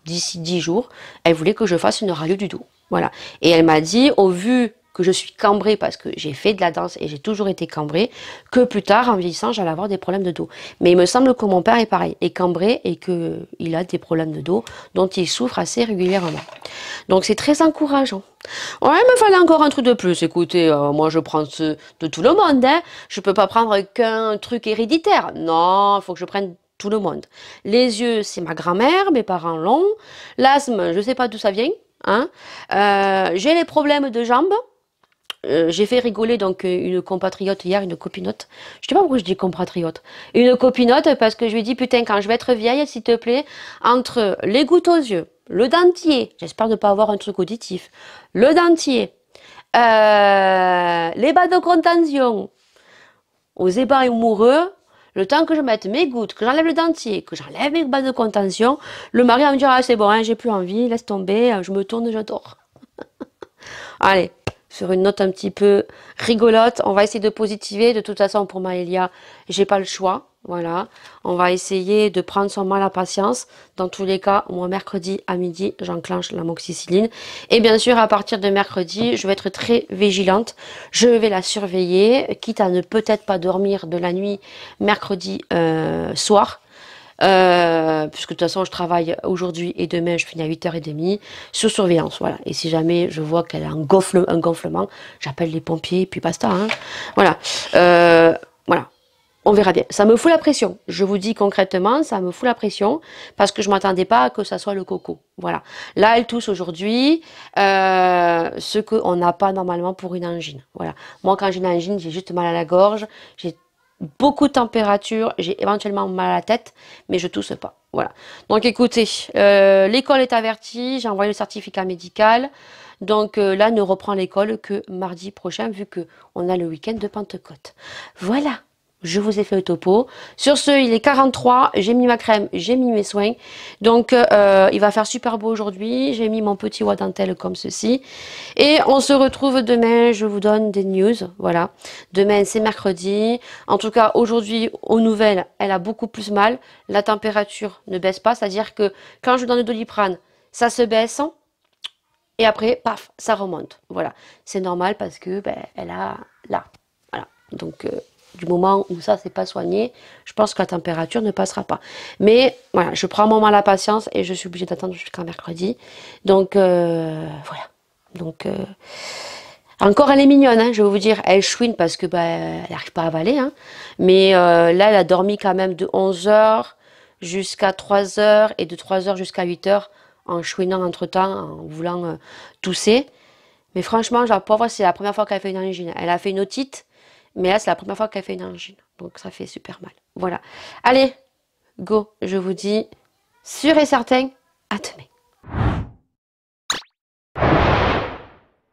d'ici 10 jours, elle voulait que je fasse une radio du dos. Voilà. Et elle m'a dit, au vu que je suis cambrée, parce que j'ai fait de la danse et j'ai toujours été cambrée, que plus tard, en vieillissant, j'allais avoir des problèmes de dos. Mais il me semble que mon père est pareil, est cambré et qu'il a des problèmes de dos dont il souffre assez régulièrement. Donc c'est très encourageant. Ouais, il me fallait encore un truc de plus. Écoutez, moi je prends ce de tout le monde. Hein. Je peux pas prendre qu'un truc héréditaire. Non, il faut que je prenne tout le monde. Les yeux, c'est ma grand-mère, mes parents l'ont. L'asthme, je sais pas d'où ça vient. Hein. J'ai les problèmes de jambes. J'ai fait rigoler donc une compatriote hier, une copinote. Je sais pas pourquoi je dis compatriote. Une copinote parce que je lui ai dit putain quand je vais être vieille, s'il te plaît, entre les gouttes aux yeux, le dentier, j'espère ne pas avoir un truc auditif, le dentier, les bas de contention, aux ébats amoureux, le temps que je mette mes gouttes, que j'enlève le dentier, que j'enlève mes bas de contention, le mari va me dire ah c'est bon, hein, j'ai plus envie, laisse tomber, je me tourne, je dors. Allez. Sur une note un petit peu rigolote, on va essayer de positiver. De toute façon, pour Maëlia, j'ai pas le choix. Voilà, on va essayer de prendre son mal à patience. Dans tous les cas, moi, mercredi à midi, j'enclenche l'amoxicilline. Et bien sûr, à partir de mercredi, je vais être très vigilante. Je vais la surveiller, quitte à ne peut-être pas dormir de la nuit mercredi soir. Puisque de toute façon je travaille aujourd'hui et demain je finis à 8h30 sur surveillance, voilà. Et si jamais je vois qu'elle a un gonflement, j'appelle les pompiers et puis basta, hein. Voilà, voilà, on verra bien. Ça me fout la pression, je vous dis concrètement, ça me fout la pression parce que je m'attendais pas à que ça soit le coco, voilà. Là elle tousse aujourd'hui, ce qu'on n'a pas normalement pour une angine, voilà. Moi quand j'ai une angine, j'ai juste mal à la gorge, j'ai beaucoup de température, j'ai éventuellement mal à la tête, mais je tousse pas. Voilà. Donc écoutez, l'école est avertie, j'ai envoyé le certificat médical. Donc là, ne reprend l'école que mardi prochain, vu que on a le week-end de Pentecôte. Voilà. Je vous ai fait le topo. Sur ce, il est 43. J'ai mis ma crème, j'ai mis mes soins. Donc, il va faire super beau aujourd'hui. J'ai mis mon petit oie dentelle comme ceci. Et on se retrouve demain. Je vous donne des news. Voilà. Demain, c'est mercredi. En tout cas, aujourd'hui, aux nouvelles, elle a beaucoup plus mal. La température ne baisse pas. C'est-à-dire que quand je donne le Doliprane, ça se baisse. Et après, paf, ça remonte. Voilà. C'est normal parce que, ben, elle a là. Voilà. Donc, du moment où ça c'est pas soigné, je pense que la température ne passera pas. Mais voilà, je prends mon mal à patience et je suis obligée d'attendre jusqu'à mercredi. Donc voilà. Donc encore elle est mignonne, hein, je vais vous dire, elle chouine parce que elle n'arrive pas à avaler. Hein. Mais là elle a dormi quand même de 11h jusqu'à 3h et de 3h jusqu'à 8h en chouinant entre temps, en voulant tousser. Mais franchement, la pauvre, c'est la première fois qu'elle fait une angine. Elle a fait une otite. Mais là, c'est la première fois qu'elle fait une angine. Donc, ça fait super mal. Voilà. Allez, go. Je vous dis sûr et certain, à demain.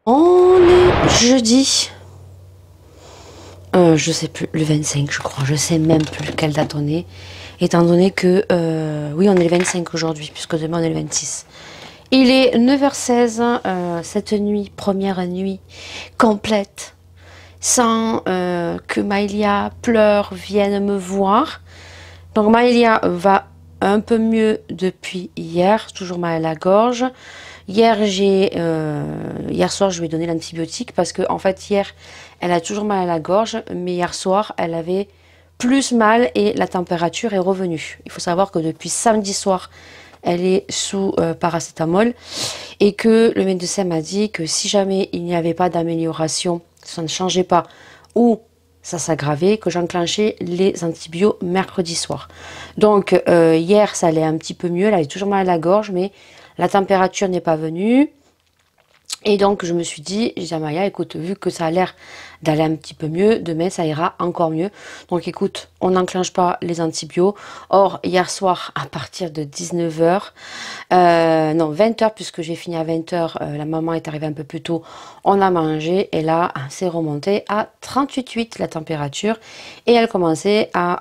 On est jeudi. Je sais plus, le 25 je crois. Je sais même plus quelle date on est. Étant donné que, oui, on est le 25 aujourd'hui, puisque demain on est le 26. Il est 9h16, cette nuit, première nuit complète, sans que Maëlia pleure, vienne me voir. Donc Maëlia va un peu mieux depuis hier, toujours mal à la gorge. Hier soir, je lui ai donné l'antibiotique parce que en fait hier, elle a toujours mal à la gorge, mais hier soir, elle avait plus mal et la température est revenue. Il faut savoir que depuis samedi soir, elle est sous paracétamol et que le médecin m'a dit que si jamais il n'y avait pas d'amélioration, ça ne changeait pas ou ça s'aggravait, que j'enclenchais les antibiotiques mercredi soir. Donc hier, ça allait un petit peu mieux, elle avait toujours mal à la gorge, mais la température n'est pas venue. Et donc, je me suis dit, j'ai dit à Maya, écoute, vu que ça a l'air d'aller un petit peu mieux, demain, ça ira encore mieux. Donc, écoute, on n'enclenche pas les antibiotiques. Or, hier soir, à partir de 19h, non, 20h, puisque j'ai fini à 20h, la maman est arrivée un peu plus tôt, on a mangé, et là, c'est remonté à 38,8 la température, et elle commençait à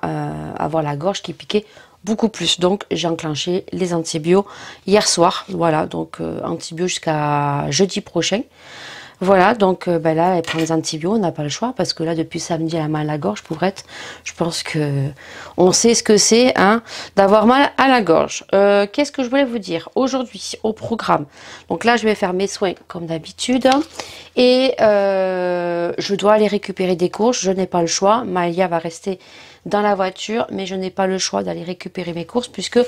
avoir la gorge qui piquait beaucoup plus. Donc j'ai enclenché les antibiotiques hier soir. Voilà, donc antibiotiques jusqu'à jeudi prochain. Voilà, donc ben là elle prend les antibiotiques, on n'a pas le choix parce que là depuis samedi elle a mal à la gorge, pauvrette. Je pense que on sait ce que c'est hein, d'avoir mal à la gorge. Qu'est-ce que je voulais vous dire aujourd'hui au programme? Donc là je vais faire mes soins comme d'habitude et je dois aller récupérer des courses, je n'ai pas le choix. Maëlia va rester dans la voiture, mais je n'ai pas le choix d'aller récupérer mes courses puisque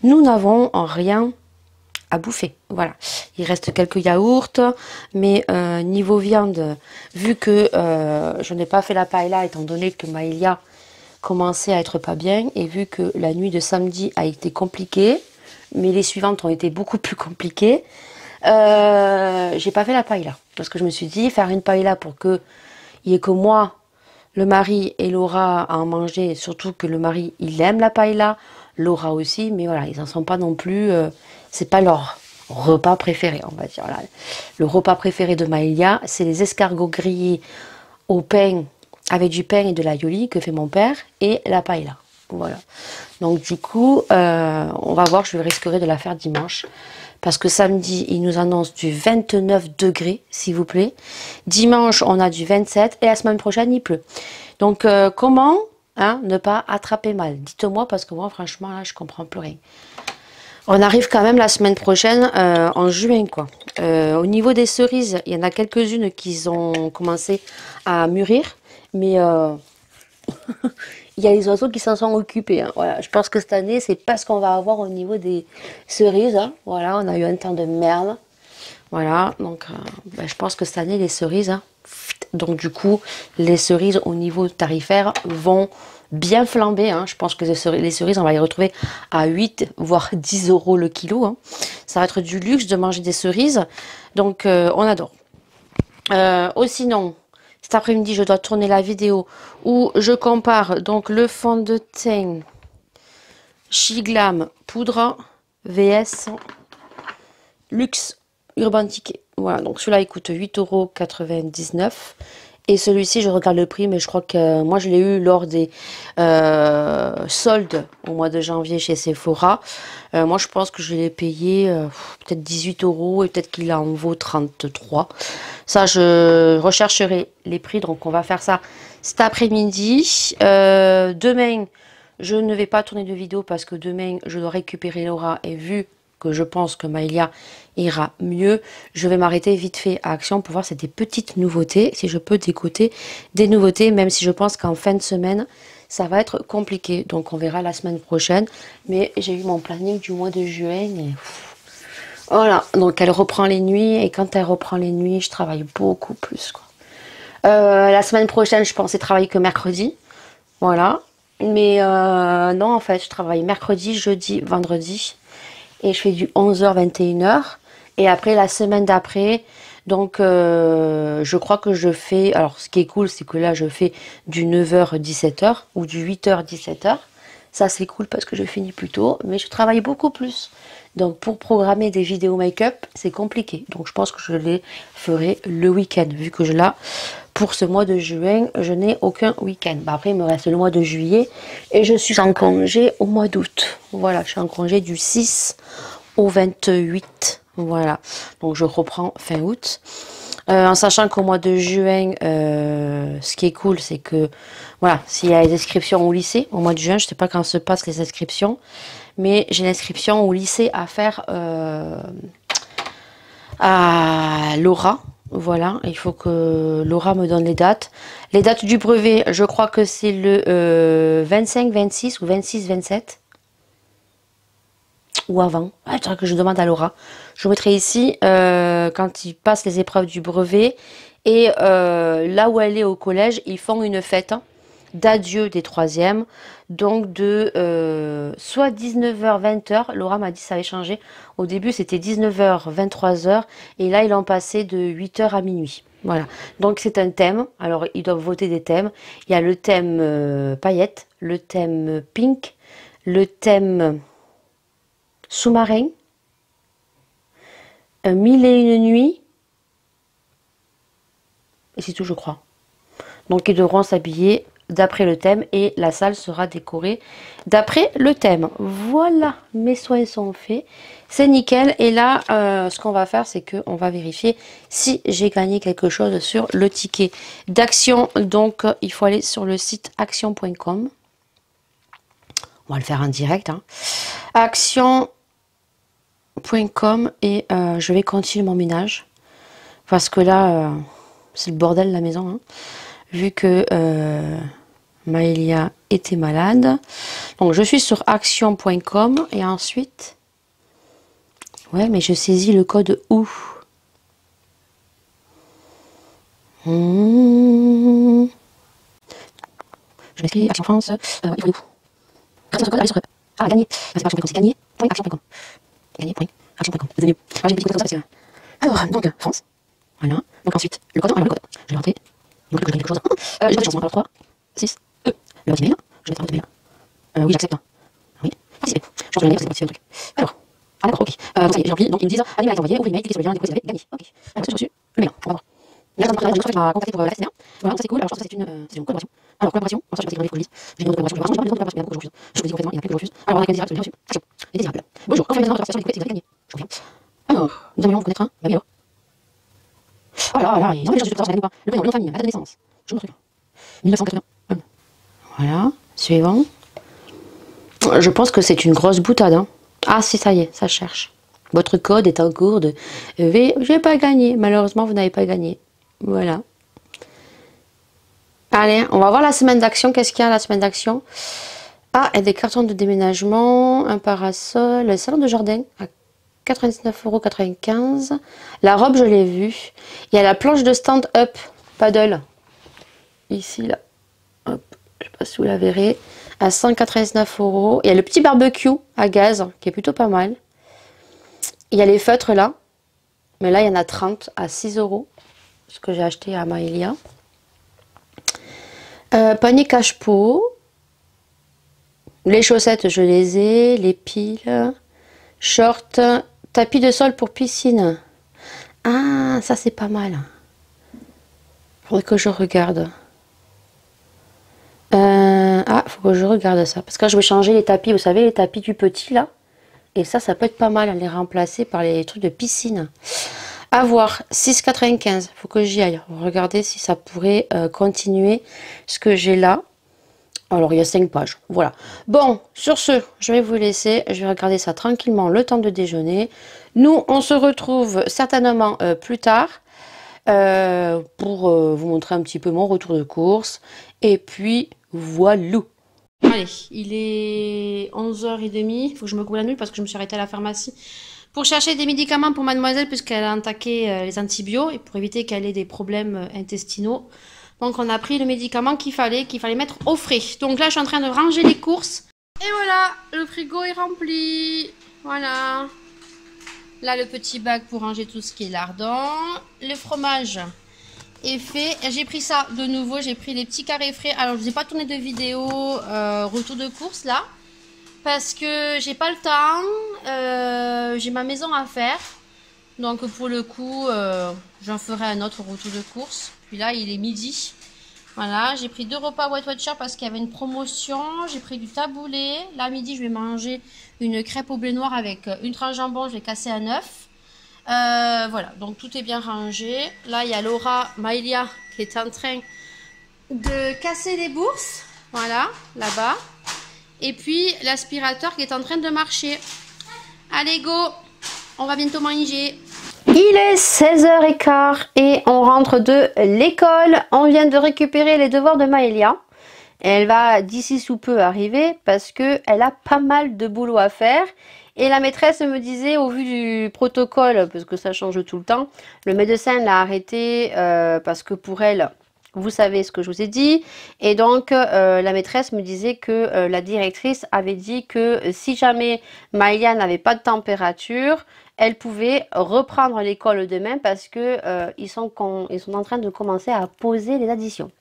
nous n'avons rien à bouffer. Voilà, il reste quelques yaourts, mais niveau viande, vu que je n'ai pas fait la paella étant donné que Maëlia commençait à être pas bien et vu que la nuit de samedi a été compliquée, mais les suivantes ont été beaucoup plus compliquées, j'ai pas fait la paella parce que je me suis dit faire une paella pour que il y ait que moi, le mari et Laura à en manger, surtout que le mari il aime la paella, Laura aussi, mais voilà, ils n'en sont pas non plus, c'est pas leur repas préféré, on va dire. Voilà. Le repas préféré de Maëlia, c'est les escargots grillés au pain, avec du pain et de l'aïoli que fait mon père, et la paella. Voilà. Donc du coup, on va voir, je risquerai de la faire dimanche. Parce que samedi, il nous annonce du 29 degrés, s'il vous plaît. Dimanche, on a du 27 et la semaine prochaine, il pleut. Donc, comment ne pas attraper mal? Dites-moi parce que moi, franchement, là, je comprends plus rien. On arrive quand même la semaine prochaine, en juin, quoi. Au niveau des cerises, il y en a quelques-unes qui ont commencé à mûrir. Mais il y a les oiseaux qui s'en sont occupés. Hein. Voilà. Je pense que cette année, c'est pas ce qu'on va avoir au niveau des cerises. Hein. Voilà, on a eu un temps de merde. Voilà, donc ben, je pense que cette année, les cerises, hein, donc du coup, les cerises au niveau tarifaire vont bien flamber. Hein. Je pense que les cerises, on va les retrouver à 8 voire 10 euros le kilo. Hein. Ça va être du luxe de manger des cerises. Donc, on adore. Sinon, cet après-midi, je dois tourner la vidéo où je compare donc le fond de teint Shiglam poudre VS Luxe Urban Ticket. Voilà, donc celui-là il coûte 8,99 € et celui-ci, je regarde le prix, mais je crois que moi je l'ai eu lors des soldes au mois de janvier chez Sephora. Moi je pense que je l'ai payé peut-être 18 € et peut-être qu'il en vaut 33. Ça, je rechercherai les prix, donc on va faire ça cet après-midi. Demain, je ne vais pas tourner de vidéo parce que demain, je dois récupérer Laura et vu que je pense que Maëlia ira mieux, je vais m'arrêter vite fait à Action pour voir si c'est des petites nouveautés, si je peux décoter des nouveautés, même si je pense qu'en fin de semaine, ça va être compliqué. Donc on verra la semaine prochaine. Mais j'ai eu mon planning du mois de juin et... Voilà, donc elle reprend les nuits et quand elle reprend les nuits, je travaille beaucoup plus. Quoi. La semaine prochaine, je pensais travailler que mercredi. Voilà. Mais non, en fait, je travaille mercredi, jeudi, vendredi. Et je fais du 11h, 21h. Et après, la semaine d'après, donc je crois que je fais... Alors, ce qui est cool, c'est que là, je fais du 9h, 17h ou du 8h, 17h. Ça c'est cool parce que je finis plus tôt, mais je travaille beaucoup plus. Donc pour programmer des vidéos make-up, c'est compliqué. Donc je pense que je les ferai le week-end, vu que là, pour ce mois de juin, je n'ai aucun week-end. Bah, après, il me reste le mois de juillet et je suis en congé au mois d'août. Voilà, je suis en congé du 6 au 28. Voilà, donc je reprends fin août. En sachant qu'au mois de juin, ce qui est cool, c'est que, voilà, s'il y a les inscriptions au lycée, au mois de juin, je ne sais pas quand se passent les inscriptions, mais j'ai l'inscription au lycée à faire à Laura. Voilà, il faut que Laura me donne les dates. Les dates du brevet, je crois que c'est le 25, 26 ou 26, 27. Ou avant. Attends que je demande à Laura. Je vous mettrai ici quand ils passent les épreuves du brevet. Et là où elle est au collège, ils font une fête d'adieu des troisièmes. Donc de soit 19h, 20h. Laura m'a dit que ça avait changé. Au début, c'était 19h, 23h. Et là, ils l'ont passé de 8h à minuit. Voilà. Donc c'est un thème. Alors, ils doivent voter des thèmes. Il y a le thème paillettes, le thème pink, le thème sous-marin, 1001 nuits, et c'est tout, je crois. Donc ils devront s'habiller d'après le thème et la salle sera décorée d'après le thème. Voilà, mes soins sont faits, c'est nickel. Et là, ce qu'on va faire, c'est qu'on va vérifier si j'ai gagné quelque chose sur le ticket d'Action. Donc il faut aller sur le site action.com. On va le faire en direct. Action.com et je vais continuer mon ménage parce que là c'est le bordel la maison vu que Maëlia était malade. Donc je suis sur action.com et ensuite ouais, mais je saisis le code où je vais essayer Action France. Il faut où grâce à ce code, allez sur gagner. C'est pas action.com, c'est gagner. Action.com. Gagner.action.com. C'est mieux. J'ai des petits codes comme ça parce que... Alors, donc, France. Voilà. Donc ensuite, le code. Alors, le code. Je vais rentrer. Donc, je gagne quelque chose. J'ai pas de chance. Alors, 3, 6, E. Le petit mail. Je vais mettre un petit mail. Oui, j'accepte. Oui. Participer. Je pense que l'année, c'est participer un truc. Alors. Ah, d'accord, ok. Ça y est, j'ai rempli. Donc, ils me disent un email est envoyé. Ouvrez l'email, cliquez sur le lien, déposez, gagné. Ok. Alors, j'ai reçu le mail. On va voir. Là, j'ai contacté pour la FCA. Voilà, ça c'est cool. Alors, je pense que c'est une collaboration. Alors, collaboration. Alors, ça, je vais passer j'ai une collaboration. J'ai pas besoin de collaboration, mais beaucoup je refuse. Je vous dis complètement, il y en a plus que je refuse. Alors, on a un direct, je l'ai reçu. Action. Les désirables. Bonjour. Confirmation de la participation des gagné. Je confirme. Alors, nous aimerions vous connaître un. Bah oui, alors. Oh là là, ils ont déjà reçu tout ça, ou pas. Le prénom, le nom de famille, la date de naissance. Je me truc. 1981. Voilà. Suivant. Je pense que c'est une grosse boutade. Ah, si, ça y est, ça cherche. Votre code est en cours de V. J'ai pas gagné. Malheureusement, vous n'avez pas gagné. Voilà. Allez, on va voir la semaine d'action. Qu'est-ce qu'il y a la semaine d'action? Ah, et des cartons de déménagement, un parasol, le salon de jardin à 99,95 €. La robe, je l'ai vue. Il y a la planche de stand-up paddle. Ici, là. Hop, je sais pas si vous la verrez. À 199 €. Il y a le petit barbecue à gaz, qui est plutôt pas mal. Il y a les feutres, là. Mais là, il y en a 30 à 6 €. Ce que j'ai acheté à Maëlia. Panier cache-pot. Les chaussettes, je les ai. Les piles. Short. Tapis de sol pour piscine. Ah, ça c'est pas mal. Faudrait que je regarde. Ah, faut que je regarde ça. Parce que je vais changer les tapis. Vous savez, les tapis du petit, là. Et ça peut être pas mal à les remplacer par les trucs de piscine. À voir, 6,95 €. Faut que j'y aille. Regardez si ça pourrait continuer ce que j'ai là. Alors, il y a 5 pages. Voilà. Bon, sur ce, je vais vous laisser. Je vais regarder ça tranquillement le temps de déjeuner. Nous, on se retrouve certainement plus tard pour vous montrer un petit peu mon retour de course. Et puis, voilà. Allez, il est 11h30. Il faut que je me coupe la nuit parce que je me suis arrêtée à la pharmacie pour chercher des médicaments pour mademoiselle puisqu'elle a attaqué les antibiotiques et pour éviter qu'elle ait des problèmes intestinaux. Donc on a pris le médicament qu'il fallait mettre au frais. Donc là je suis en train de ranger les courses. Et voilà, le frigo est rempli. Voilà. Là le petit bac pour ranger tout ce qui est lardon. Le fromage est fait. J'ai pris ça de nouveau, j'ai pris les petits carrés frais. Alors je vous ai pas tourné de vidéo retour de course là. parce que j'ai pas le temps, j'ai ma maison à faire. Donc pour le coup, j'en ferai un autre retour de course. Puis là, il est midi. Voilà, j'ai pris 2 repas Weight Watchers parce qu'il y avait une promotion. J'ai pris du taboulé. Là, midi, je vais manger une crêpe au blé noir avec une tranche jambon. Je vais casser un œuf. Voilà, donc tout est bien rangé. Là, il y a Laura Maïlia qui est en train de casser les bourses. Voilà, là-bas. Et puis, l'aspirateur qui est en train de marcher. Allez, go! On va bientôt manger. Il est 16h15 et on rentre de l'école. On vient de récupérer les devoirs de Maëlia. Elle va d'ici sous peu arriver parce qu'elle a pas mal de boulot à faire. Et la maîtresse me disait, au vu du protocole, parce que ça change tout le temps, le médecin l'a arrêté parce que pour elle, vous savez ce que je vous ai dit. Et donc, la maîtresse me disait que la directrice avait dit que si jamais Maëlia n'avait pas de température, elle pouvait reprendre l'école demain parce que ils sont en train de commencer à poser les additions.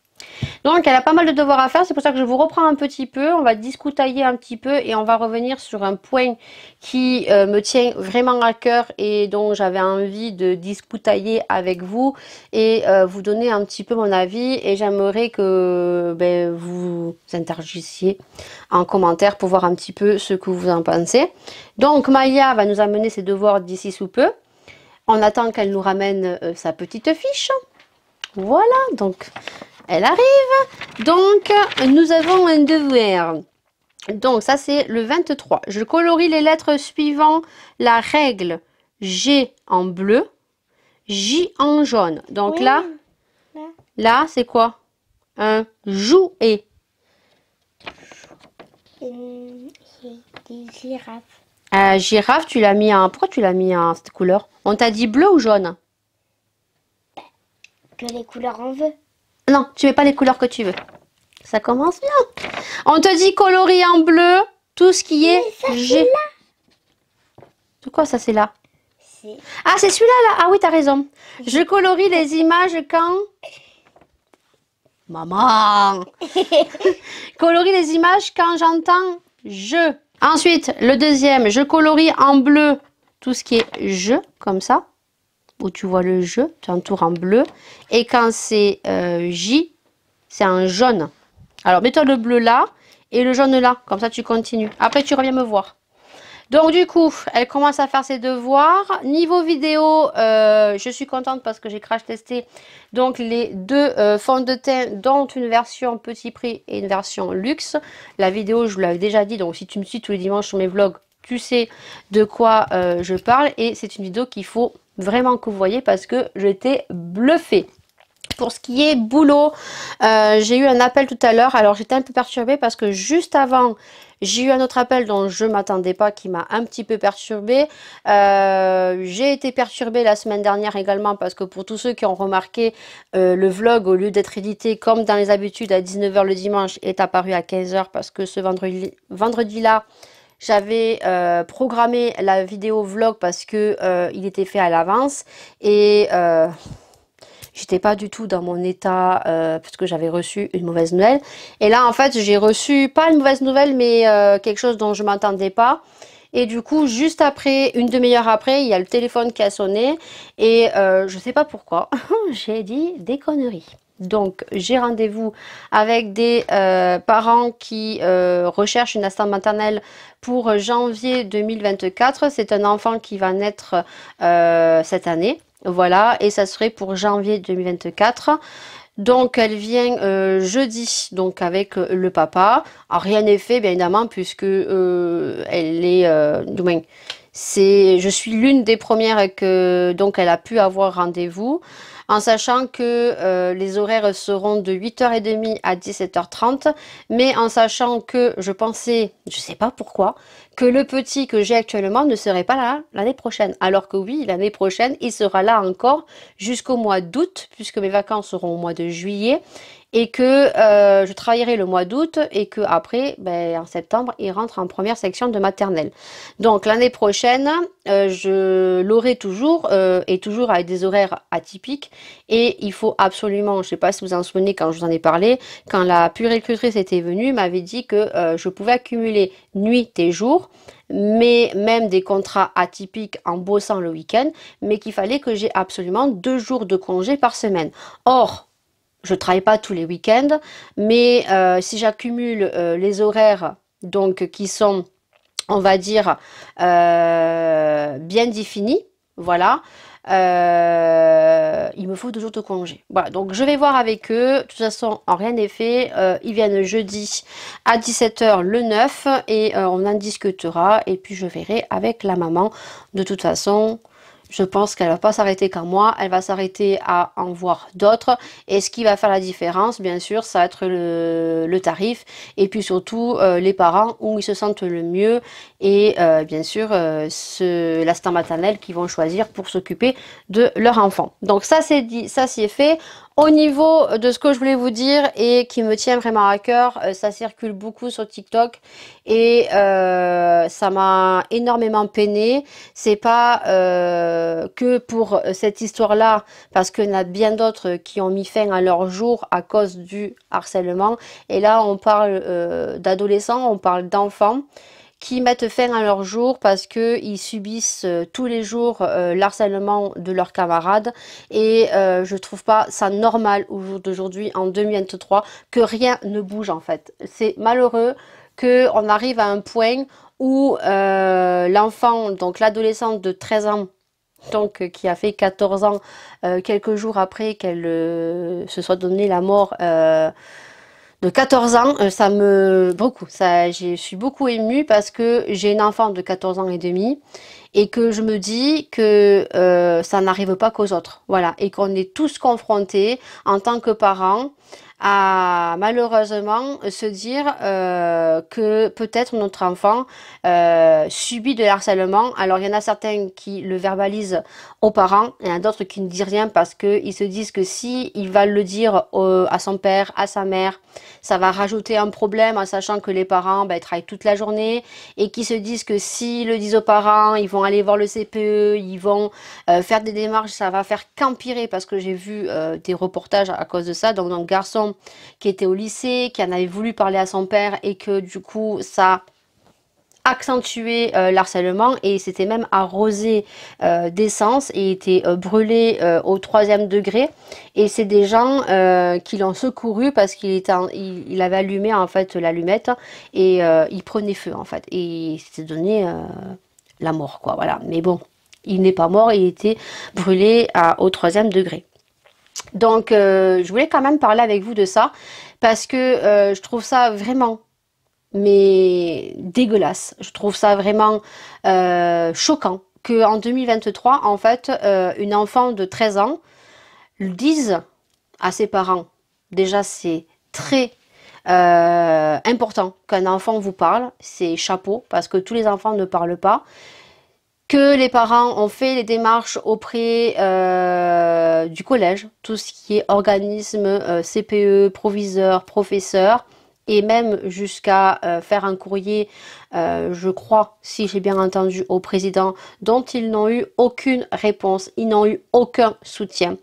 Donc elle a pas mal de devoirs à faire, c'est pour ça que je vous reprends un petit peu, on va discutailler un petit peu et on va revenir sur un point qui me tient vraiment à cœur et dont j'avais envie de discutailler avec vous et vous donner un petit peu mon avis, et j'aimerais que vous interagissiez en commentaire pour voir un petit peu ce que vous en pensez. Donc Maya va nous amener ses devoirs d'ici sous peu. On attend qu'elle nous ramène sa petite fiche. Voilà, donc elle arrive. Donc nous avons un devoir. Donc ça c'est le 23. Je colorie les lettres suivant la règle G en bleu, J en jaune. Donc oui, là c'est quoi? Un jouet. Des girafes. Girafe, tu l'as mis en... Pourquoi tu l'as mis en cette couleur? On t'a dit bleu ou jaune? Que les couleurs on veut. Non, tu mets pas les couleurs que tu veux. Ça commence bien. On te dit coloris en bleu tout ce qui est G. De quoi ça c'est là? Ah, c'est celui-là là. Ah oui, t'as raison. Je colorie les images quand... Maman. Colorie les images quand j'entends je. Ensuite, le deuxième, je colorie en bleu tout ce qui est je, comme ça. Où tu vois le je, tu entoures en bleu. Et quand c'est J, c'est en jaune. Alors, mets-toi le bleu là et le jaune là. Comme ça, tu continues. Après, tu reviens me voir. Donc, du coup, elle commence à faire ses devoirs. Niveau vidéo, je suis contente parce que j'ai crash testé donc les deux fonds de teint, dont une version petit prix et une version luxe. La vidéo, je vous l'avais déjà dit. Donc, si tu me suis tous les dimanches sur mes vlogs, tu sais de quoi je parle. Et c'est une vidéo qu'il faut vraiment que vous voyez parce que j'étais bluffée. Pour ce qui est boulot, j'ai eu un appel tout à l'heure. Alors j'étais un peu perturbée parce que juste avant, j'ai eu un autre appel dont je ne m'attendais pas, qui m'a un petit peu perturbée. J'ai été perturbée la semaine dernière également parce que pour tous ceux qui ont remarqué, le vlog, au lieu d'être édité comme dans les habitudes à 19 h le dimanche, est apparu à 15 h parce que ce vendredi-là, j'avais programmé la vidéo vlog parce que il était fait à l'avance et j'étais pas du tout dans mon état parce que j'avais reçu une mauvaise nouvelle. Et là en fait j'ai reçu pas une mauvaise nouvelle mais quelque chose dont je m'attendais pas. Et du coup juste après, une demi-heure après, il y a le téléphone qui a sonné et je sais pas pourquoi j'ai dit des conneries. Donc j'ai rendez-vous avec des parents qui recherchent une assistante maternelle pour janvier 2024. C'est un enfant qui va naître cette année. Voilà, et ça serait pour janvier 2024. Donc elle vient jeudi, donc avec le papa. Alors, rien n'est fait bien évidemment puisque elle est je suis l'une des premières que donc elle a pu avoir rendez-vous, en sachant que les horaires seront de 8h30 à 17h30, mais en sachant que je pensais, je sais pas pourquoi, que le petit que j'ai actuellement ne serait pas là l'année prochaine. Alors que oui, l'année prochaine, il sera là encore jusqu'au mois d'août, puisque mes vacances seront au mois de juillet. et que je travaillerai le mois d'août et que après, ben, en septembre, il rentre en première section de maternelle. Donc l'année prochaine, je l'aurai toujours et toujours avec des horaires atypiques et il faut absolument, je ne sais pas si vous en souvenez quand je vous en ai parlé, quand la puéricultrice était venue, elle m'avait dit que je pouvais accumuler nuit et jour, mais même des contrats atypiques en bossant le week-end, mais qu'il fallait que j'ai absolument 2 jours de congé par semaine. Or, je travaille pas tous les week-ends, mais si j'accumule les horaires donc qui sont, on va dire, bien définis, voilà, il me faut 2 jours de congé. Voilà, donc je vais voir avec eux. De toute façon, en rien n'est fait. Ils viennent jeudi à 17 h le 9 et on en discutera. Et puis je verrai avec la maman. De toute façon, je pense qu'elle va pas s'arrêter qu'à moi, elle va s'arrêter à en voir d'autres. Et ce qui va faire la différence, bien sûr, ça va être le tarif. Et puis surtout, les parents où ils se sentent le mieux. Et bien sûr, l'assistant maternel qu'ils vont choisir pour s'occuper de leur enfant. Donc ça c'est dit, ça c'est fait. Au niveau de ce que je voulais vous dire et qui me tient vraiment à cœur, ça circule beaucoup sur TikTok et ça m'a énormément peinée. C'est pas que pour cette histoire-là, parce qu'il y en a bien d'autres qui ont mis fin à leur jour à cause du harcèlement. Et là, on parle d'adolescents, on parle d'enfants qui mettent fin à leur jour parce qu'ils subissent tous les jours l'harcèlement de leurs camarades et je trouve pas ça normal au jour d'aujourd'hui en 2023 que rien ne bouge en fait. C'est malheureux qu'on arrive à un point où l'enfant, donc l'adolescente de 13 ans, donc qui a fait 14 ans quelques jours après qu'elle se soit donné la mort de 14 ans, ça me beaucoup, ça, je suis beaucoup émue parce que j'ai une enfant de 14 ans et demi et que je me dis que ça n'arrive pas qu'aux autres, voilà, et qu'on est tous confrontés en tant que parents à malheureusement se dire que peut-être notre enfant subit de harcèlement. Alors il y en a certains qui le verbalisent aux parents, et il y en a d'autres qui ne disent rien parce qu'ils se disent que si il va le dire à son père, à sa mère, ça va rajouter un problème en sachant que les parents ben, travaillent toute la journée et qui se disent que s'ils le disent aux parents, ils vont aller voir le CPE, ils vont faire des démarches, ça va faire qu'empirer parce que j'ai vu des reportages à cause de ça. Donc un garçon qui était au lycée, qui en avait voulu parler à son père et que du coup ça accentué l'harcèlement et s'était même arrosé d'essence et était brûlé au 3e degré et c'est des gens qui l'ont secouru parce il avait allumé en fait l'allumette et il prenait feu en fait et il s'était donné la mort quoi, voilà. Mais bon, il n'est pas mort, il était brûlé au 3e degré. Donc je voulais quand même parler avec vous de ça parce que je trouve ça vraiment mais dégueulasse. Je trouve ça vraiment choquant qu'en 2023, en fait, une enfant de 13 ans le dise à ses parents. Déjà, c'est très important qu'un enfant vous parle. C'est chapeau, parce que tous les enfants ne parlent pas. Que les parents ont fait les démarches auprès du collège, tout ce qui est organisme, CPE, proviseur, professeur, et même jusqu'à faire un courrier, je crois, si j'ai bien entendu, au président, dont ils n'ont eu aucune réponse, ils n'ont eu aucun soutien.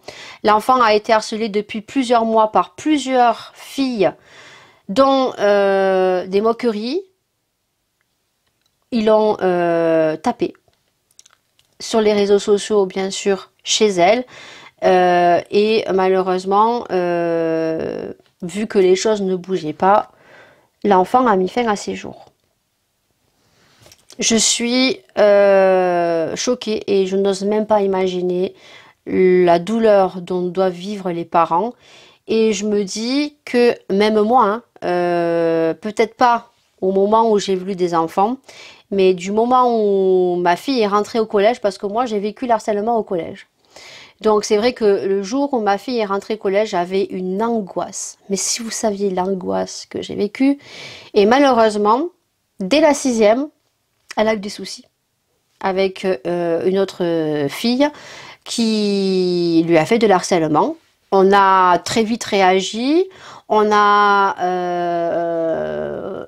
L'enfant a été harcelé depuis plusieurs mois par plusieurs filles, dont des moqueries. Ils l'ont tapé sur les réseaux sociaux, bien sûr, chez elle. Et malheureusement, vu que les choses ne bougeaient pas, l'enfant a mis fin à ses jours. Je suis choquée et je n'ose même pas imaginer la douleur dont doivent vivre les parents. Et je me dis que même moi, hein, peut-être pas au moment où j'ai voulu des enfants, mais du moment où ma fille est rentrée au collège, parce que moi j'ai vécu l'harcèlement au collège. Donc c'est vrai que le jour où ma fille est rentrée au collège, j'avais une angoisse. Mais si vous saviez l'angoisse que j'ai vécue, et malheureusement, dès la 6e, elle a eu des soucis avec une autre fille qui lui a fait de l'harcèlement. On a très vite réagi, On a,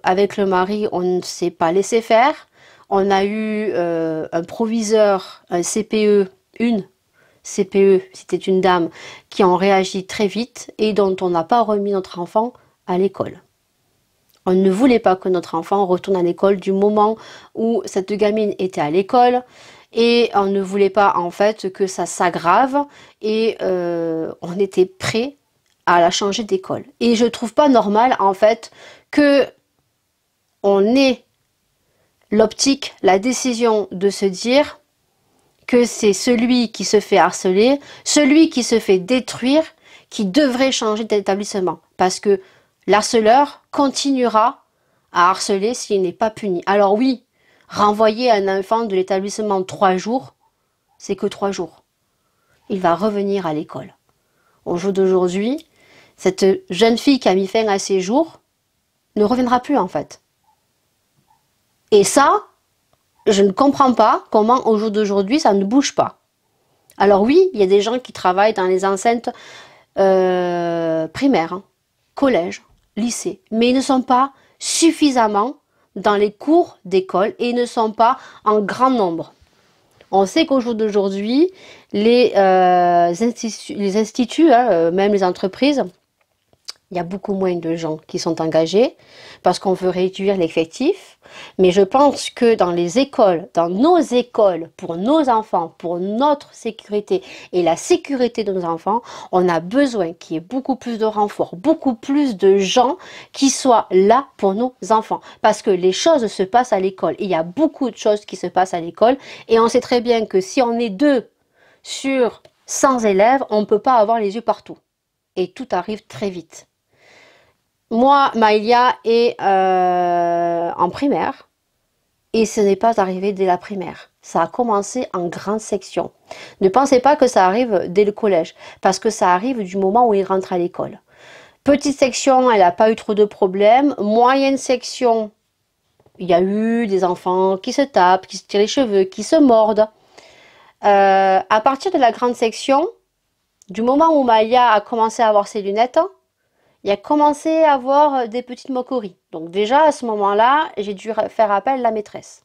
avec le mari, on ne s'est pas laissé faire. On a eu un proviseur, un CPE, une CPE, c'était une dame, qui ont réagi très vite et dont on n'a pas remis notre enfant à l'école. On ne voulait pas que notre enfant retourne à l'école du moment où cette gamine était à l'école et on ne voulait pas en fait que ça s'aggrave et on était prêt à la changer d'école. Et je trouve pas normal en fait que on ait l'optique, la décision de se dire que c'est celui qui se fait harceler, celui qui se fait détruire, qui devrait changer d'établissement. Parce que l'harceleur continuera à harceler s'il n'est pas puni. Alors oui, renvoyer un enfant de l'établissement 3 jours, c'est que 3 jours. Il va revenir à l'école. Au jour d'aujourd'hui, cette jeune fille qui a mis fin à ses jours ne reviendra plus en fait. Et ça, je ne comprends pas comment au jour d'aujourd'hui ça ne bouge pas. Alors oui, il y a des gens qui travaillent dans les enceintes primaires, hein, collège, lycée, mais ils ne sont pas suffisamment dans les cours d'école et ils ne sont pas en grand nombre. On sait qu'au jour d'aujourd'hui, les instituts, hein, même les entreprises, il y a beaucoup moins de gens qui sont engagés parce qu'on veut réduire l'effectif. Mais je pense que dans les écoles, dans nos écoles, pour nos enfants, pour notre sécurité et la sécurité de nos enfants, on a besoin qu'il y ait beaucoup plus de renforts, beaucoup plus de gens qui soient là pour nos enfants. Parce que les choses se passent à l'école. Il y a beaucoup de choses qui se passent à l'école. Et on sait très bien que si on est 2 sur 100 élèves, on ne peut pas avoir les yeux partout. Et tout arrive très vite. Moi, Maïlia est en primaire et ce n'est pas arrivé dès la primaire. Ça a commencé en grande section. Ne pensez pas que ça arrive dès le collège parce que ça arrive du moment où il rentre à l'école. Petite section, elle n'a pas eu trop de problèmes. Moyenne section, il y a eu des enfants qui se tapent, qui se tirent les cheveux, qui se mordent. À partir de la grande section, du moment où Maïlia a commencé à avoir ses lunettes, il a commencé à avoir des petites moqueries. Donc déjà, à ce moment-là, j'ai dû faire appel à la maîtresse.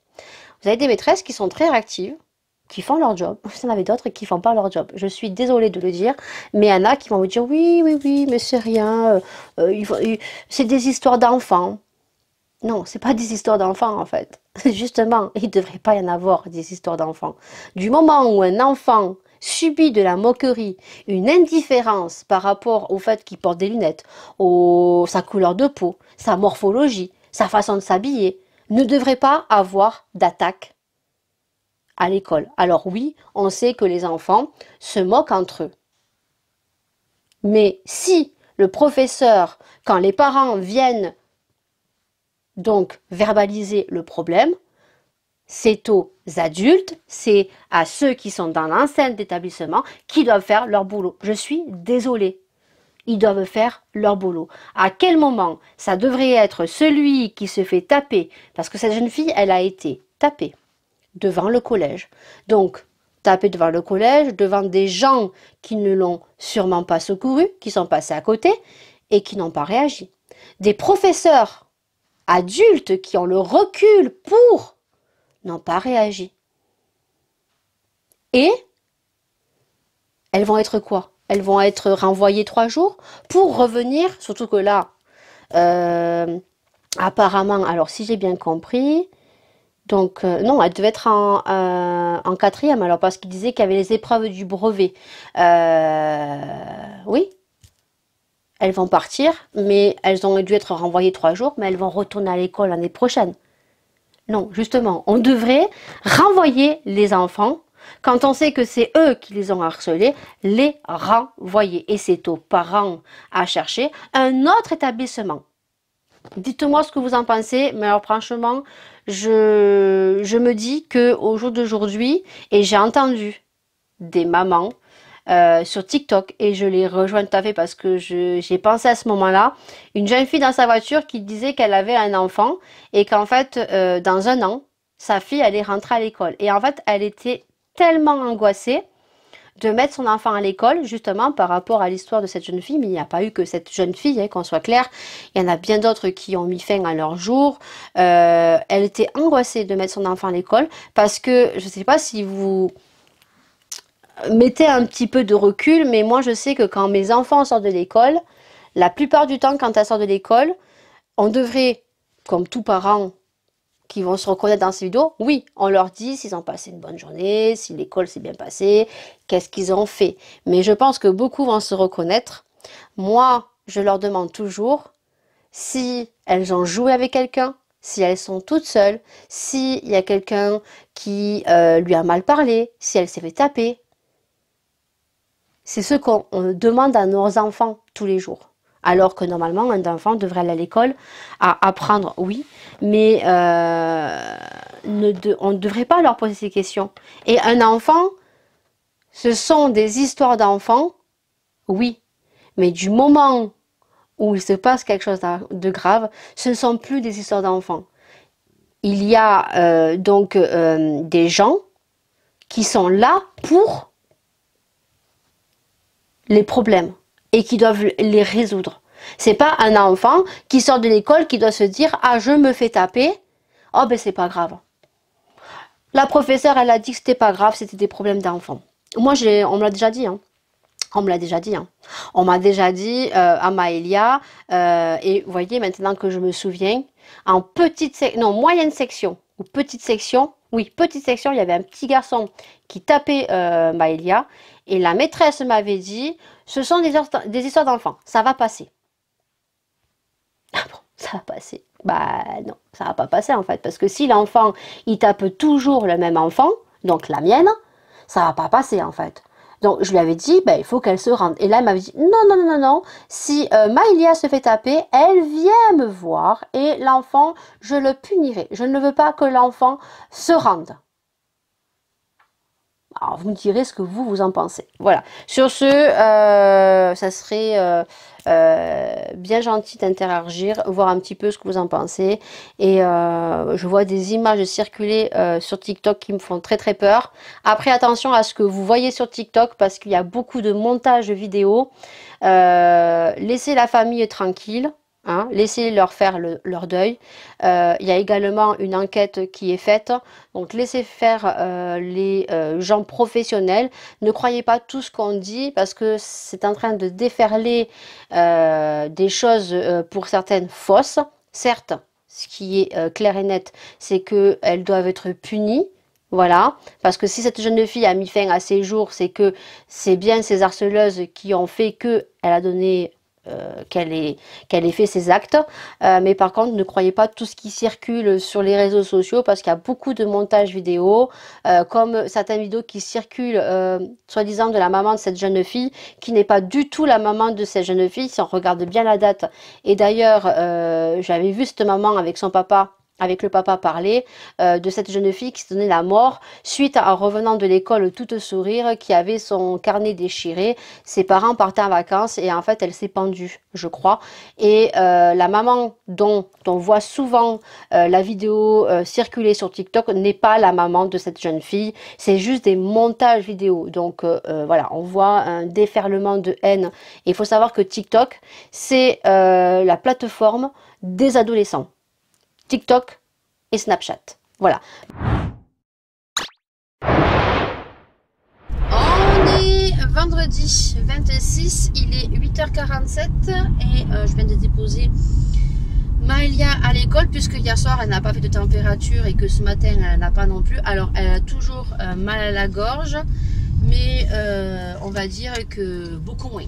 Vous avez des maîtresses qui sont très réactives, qui font leur job. Vous en avez d'autres qui ne font pas leur job. Je suis désolée de le dire, mais il y en a qui vont me dire oui, oui, oui, mais c'est rien, c'est des histoires d'enfants. Non, c'est pas des histoires d'enfants en fait. Justement, il ne devrait pas y en avoir des histoires d'enfants. Du moment où un enfant subit de la moquerie, une indifférence par rapport au fait qu'il porte des lunettes, sa couleur de peau, sa morphologie, sa façon de s'habiller, ne devrait pas avoir d'attaque à l'école. Alors oui, on sait que les enfants se moquent entre eux. Mais si le professeur, quand les parents viennent donc verbaliser le problème, c'est aux adultes, c'est à ceux qui sont dans l'enceinte d'établissement qui doivent faire leur boulot. Je suis désolée. Ils doivent faire leur boulot. À quel moment ça devrait être celui qui se fait taper, parce que cette jeune fille, elle a été tapée devant le collège. Donc, tapée devant le collège, devant des gens qui ne l'ont sûrement pas secouru, qui sont passés à côté et qui n'ont pas réagi. Des professeurs adultes qui ont le recul pour n'ont pas réagi. Et elles vont être quoi? Elles vont être renvoyées 3 jours pour revenir, surtout que là, apparemment, alors si j'ai bien compris, donc non, elle devait être en 4e, alors parce qu'il disait qu'il y avait les épreuves du brevet. Oui, elles vont partir, mais elles ont dû être renvoyées 3 jours, mais elles vont retourner à l'école l'année prochaine. Non, justement, on devrait renvoyer les enfants, quand on sait que c'est eux qui les ont harcelés, les renvoyer. Et c'est aux parents à chercher un autre établissement. Dites-moi ce que vous en pensez, mais alors franchement, je me dis qu'au jour d'aujourd'hui, et j'ai entendu des mamans sur TikTok et je les rejoins tout à fait parce que j'ai pensé à ce moment-là, une jeune fille dans sa voiture qui disait qu'elle avait un enfant et qu'en fait dans 1 an sa fille allait rentrer à l'école et en fait elle était tellement angoissée de mettre son enfant à l'école, justement par rapport à l'histoire de cette jeune fille. Mais il n'y a pas eu que cette jeune fille, hein, qu'on soit clair. Il y en a bien d'autres qui ont mis fin à leur jour. Elle était angoissée de mettre son enfant à l'école parce que, je ne sais pas si vous mettez un petit peu de recul, mais moi je sais que quand mes enfants sortent de l'école, la plupart du temps, quand elles sortent de l'école, on devrait, comme tous parents qui vont se reconnaître dans ces vidéos, oui, on leur dit s'ils ont passé une bonne journée, si l'école s'est bien passée, qu'est-ce qu'ils ont fait. Mais je pense que beaucoup vont se reconnaître. Moi, je leur demande toujours si elles ont joué avec quelqu'un, si elles sont toutes seules, s'il y a quelqu'un qui lui a mal parlé, si elle s'est fait taper. C'est ce qu'on demande à nos enfants tous les jours. Alors que normalement, un enfant devrait aller à l'école à apprendre, oui, mais on ne devrait pas leur poser ces questions. Et un enfant, ce sont des histoires d'enfants, oui, mais du moment où il se passe quelque chose de grave, ce ne sont plus des histoires d'enfants. Il y a donc des gens qui sont là pour les problèmes et qui doivent les résoudre. C'est pas un enfant qui sort de l'école qui doit se dire « Ah, je me fais taper, oh ben c'est pas grave. » La professeure, elle a dit que c'était pas grave, c'était des problèmes d'enfants. Moi, on me l'a déjà dit, hein. On me l'a déjà dit. Hein. On m'a déjà dit à Maëlia, et vous voyez, maintenant que je me souviens, en moyenne section, ou petite section, oui, petite section, il y avait un petit garçon qui tapait Maëlia, et la maîtresse m'avait dit, ce sont des histoires d'enfants, ça va passer. Ah bon, ça va passer. Bah non, ça va pas passer en fait, parce que si l'enfant, il tape toujours le même enfant, donc la mienne, ça va pas passer en fait. Donc je lui avais dit, ben, il faut qu'elle se rende. Et là, elle m'avait dit, non, non, non, non, non, si Maëlia se fait taper, elle vient me voir et l'enfant, je le punirai. Je ne veux pas que l'enfant se rende. Alors, vous me direz ce que vous en pensez. Voilà. Sur ce, ça serait bien gentil d'interagir, voir un petit peu ce que vous en pensez. Et je vois des images circuler sur TikTok qui me font très très peur. Après, attention à ce que vous voyez sur TikTok parce qu'il y a beaucoup de montage vidéo. Laissez la famille tranquille. Hein, laissez-leur faire leur deuil. Il y a également une enquête qui est faite. Donc laissez faire les gens professionnels. Ne croyez pas tout ce qu'on dit parce que c'est en train de déferler des choses pour certaines fausses. Certes, ce qui est clair et net, c'est qu'elles doivent être punies. Voilà, parce que si cette jeune fille a mis fin à ses jours, c'est que c'est bien ces harceleuses qui ont fait qu'elle a donné... qu'elle ait fait ses actes, mais par contre ne croyez pas tout ce qui circule sur les réseaux sociaux parce qu'il y a beaucoup de montages vidéo, comme certaines vidéos qui circulent soi-disant de la maman de cette jeune fille qui n'est pas du tout la maman de cette jeune fille si on regarde bien la date. Et d'ailleurs j'avais vu cette maman avec son papa, avec le papa, parler de cette jeune fille qui se donnait la mort suite en revenant de l'école toute sourire, qui avait son carnet déchiré. Ses parents partaient en vacances et en fait elle s'est pendue, je crois. Et la maman dont on voit souvent la vidéo circuler sur TikTok n'est pas la maman de cette jeune fille. C'est juste des montages vidéo. Donc voilà, on voit un déferlement de haine. Et il faut savoir que TikTok, c'est la plateforme des adolescents. TikTok et Snapchat. Voilà. On est vendredi 26, il est 8h47 et je viens de déposer Maëlia à l'école puisque hier soir elle n'a pas fait de température et que ce matin elle n'a pas non plus. Alors elle a toujours mal à la gorge, mais on va dire que beaucoup moins.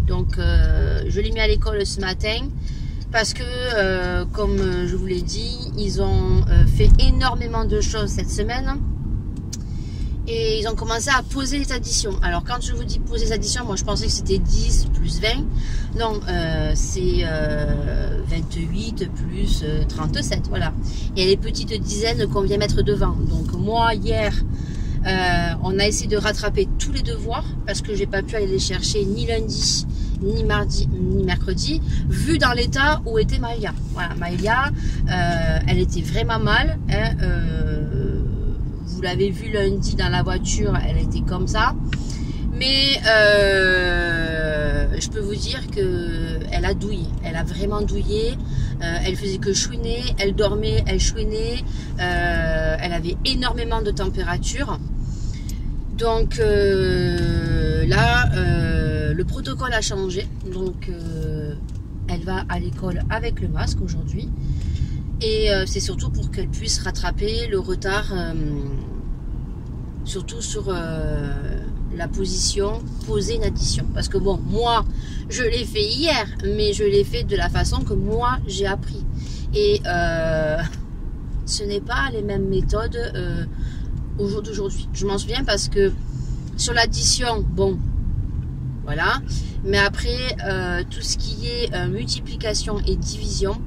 Donc je l'ai mis à l'école ce matin. Parce que, comme je vous l'ai dit, ils ont fait énormément de choses cette semaine. Et ils ont commencé à poser les additions. Alors, quand je vous dis poser les additions, moi je pensais que c'était 10 plus 20. Non, c'est 28 plus 37, voilà. Il y a les petites dizaines qu'on vient mettre devant. Donc, moi, hier... on a essayé de rattraper tous les devoirs parce que j'ai pas pu aller les chercher ni lundi, ni mardi, ni mercredi, vu dans l'état où était Maëlia. Voilà, Maëlia, elle était vraiment mal. Hein, vous l'avez vu lundi dans la voiture, elle était comme ça. Mais je peux vous dire que elle a douillé, elle a vraiment douillé. Elle faisait que chouiner, elle dormait, elle chouinait. Elle avait énormément de température. Donc là, le protocole a changé. Donc elle va à l'école avec le masque aujourd'hui. Et c'est surtout pour qu'elle puisse rattraper le retard, surtout sur la position poser une addition. Parce que bon, moi, je l'ai fait hier, mais je l'ai fait de la façon que moi, j'ai appris. Et ce n'est pas les mêmes méthodes au jour d'aujourd'hui. Je m'en souviens parce que sur l'addition, bon, voilà. Mais après, tout ce qui est multiplication et division,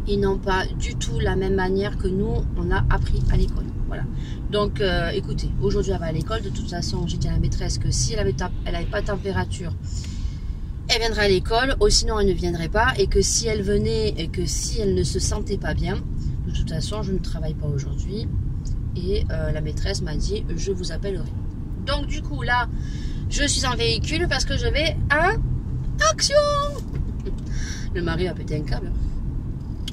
ils n'ont pas du tout la même manière que nous, on a appris à l'école. Voilà. Donc, écoutez, aujourd'hui, elle va à l'école. De toute façon, j'ai dit à la maîtresse que si elle n'avait pas de température, elle viendrait à l'école. Ou sinon, elle ne viendrait pas. Et que si elle venait et que si elle ne se sentait pas bien, de toute façon, je ne travaille pas aujourd'hui. Et la maîtresse m'a dit, je vous appellerai. Donc, du coup, là, je suis en véhicule parce que je vais à Action. Le mari a pété un câble.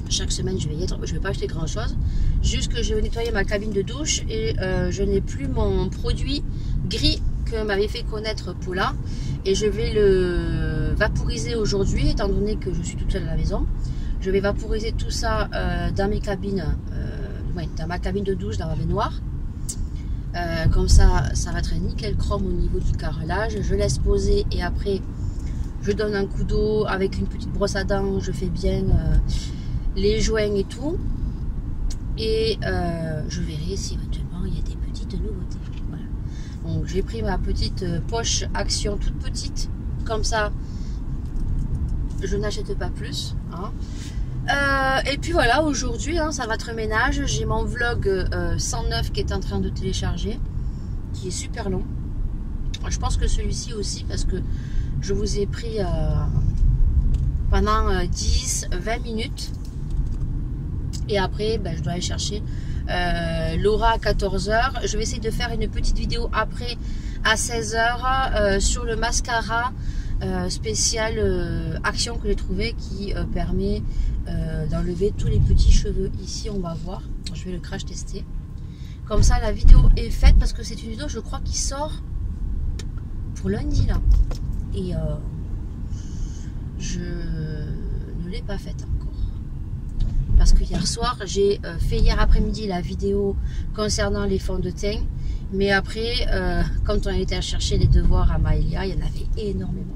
Chaque semaine, je vais y être. Je ne vais pas acheter grand chose. Juste que je vais nettoyer ma cabine de douche et je n'ai plus mon produit gris que m'avait fait connaître Paula. Et je vais le vaporiser aujourd'hui, étant donné que je suis toute seule à la maison. Je vais vaporiser tout ça dans mes cabines, dans ma cabine de douche, dans ma baignoire. Comme ça, ça va être nickel chrome au niveau du carrelage. Je laisse poser et après, je donne un coup d'eau avec une petite brosse à dents. Je fais bien les joints et tout. Et je verrai si éventuellement il y a des petites nouveautés. Voilà. Donc j'ai pris ma petite poche Action toute petite. Comme ça, je n'achète pas plus. Hein. Et puis voilà, aujourd'hui, hein, ça va être ménage. J'ai mon vlog 109 qui est en train de télécharger, qui est super long. Je pense que celui-ci aussi, parce que je vous ai pris pendant 10-20 minutes. Et après, ben, je dois aller chercher Laura à 14 h. Je vais essayer de faire une petite vidéo après à 16 h sur le mascara spécial Action que j'ai trouvé qui permet d'enlever tous les petits cheveux. Ici, on va voir. Je vais le crash tester. Comme ça, la vidéo est faite parce que c'est une vidéo, je crois, qui sort pour lundi là. Et je ne l'ai pas faite encore. Parce que hier soir, j'ai fait hier après-midi la vidéo concernant les fonds de teint. Mais après, quand on était à chercher les devoirs à Maëlia, il y en avait énormément.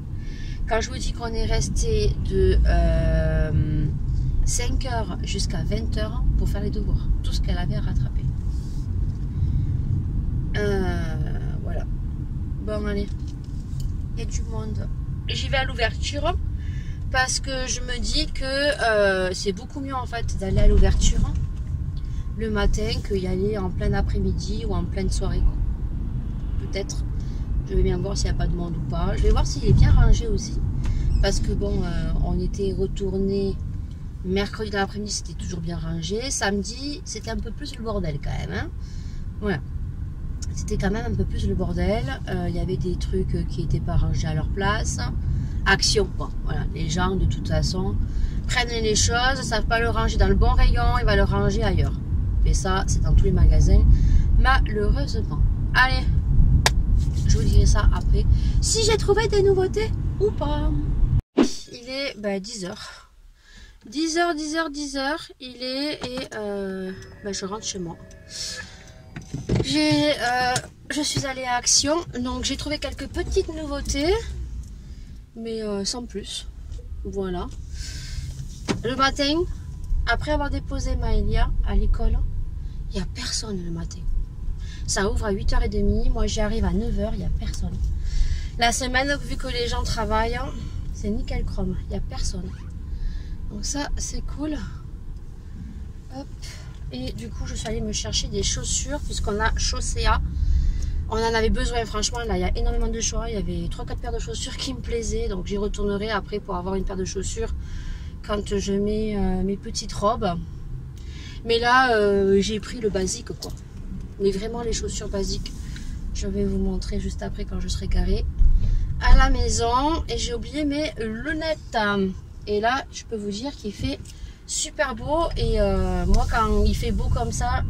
Quand je vous dis qu'on est resté de 5 h jusqu'à 20 h pour faire les devoirs. Tout ce qu'elle avait à rattraper. Voilà. Bon, allez. Il y a du monde. J'y vais à l'ouverture. Parce que je me dis que c'est beaucoup mieux en fait d'aller à l'ouverture le matin qu'y aller en plein après-midi ou en pleine soirée. Peut-être. Je vais bien voir s'il n'y a pas de monde ou pas. Je vais voir s'il est bien rangé aussi. Parce que bon, on était retourné mercredi dans l'après-midi, c'était toujours bien rangé. Samedi, c'était un peu plus le bordel quand même. Hein. Voilà. C'était quand même un peu plus le bordel. Il y avait des trucs qui n'étaient pas rangés à leur place. Action, bon, voilà, les gens de toute façon prennent les choses, ne savent pas le ranger dans le bon rayon, ils vont le ranger ailleurs. Et ça, c'est dans tous les magasins, malheureusement. Allez, je vous dirai ça après, si j'ai trouvé des nouveautés ou pas. Il est 10 h. 10 h, il est, et je rentre chez moi. Je suis allée à Action, donc j'ai trouvé quelques petites nouveautés. Mais sans plus. Voilà. Le matin, après avoir déposé Maëlia à l'école, il n'y a personne le matin. Ça ouvre à 8 h 30. Moi, j'y arrive à 9 h, il n'y a personne. La semaine, vu que les gens travaillent, c'est nickel chrome. Il n'y a personne. Donc ça, c'est cool. Hop. Et du coup, je suis allée me chercher des chaussures puisqu'on a Chaussea. On en avait besoin, franchement, là il y a énormément de choix. Il y avait 3-4 paires de chaussures qui me plaisaient. Donc j'y retournerai après pour avoir une paire de chaussures quand je mets mes petites robes. Mais là, j'ai pris le basique quoi. Mais vraiment les chaussures basiques. Je vais vous montrer juste après quand je serai garée. à la maison et j'ai oublié mes lunettes. Et là, je peux vous dire qu'il fait super beau. Et moi, quand il fait beau comme ça,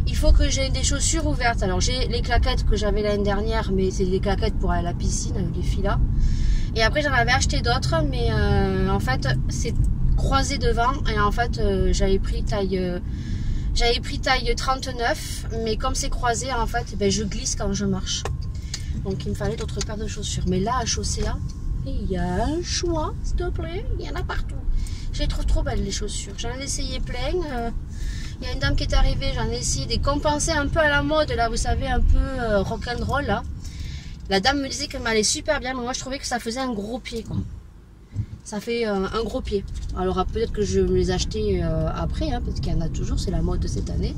il faut que j'ai des chaussures ouvertes. Alors, j'ai les claquettes que j'avais l'année dernière, mais c'est des claquettes pour aller à la piscine avec les filas. Et après, j'en avais acheté d'autres, mais en fait, c'est croisé devant. Et en fait, j'avais pris taille 39, mais comme c'est croisé, en fait, ben, je glisse quand je marche. Donc il me fallait d'autres paires de chaussures. Mais là, à Chaussea, il y a un choix, s'il te plaît. Il y en a partout. Je les trouve trop belles, les chaussures. J'en ai essayé plein. Il y a une dame qui est arrivée, j'en ai essayé des compensés un peu à la mode, là, vous savez, un peu rock'n'roll, là. La dame me disait qu'elle m'allait super bien, mais moi, je trouvais que ça faisait un gros pied, quoi. Ça fait un gros pied. Alors, peut-être que je me les acheter après, hein, parce qu'il y en a toujours, c'est la mode de cette année.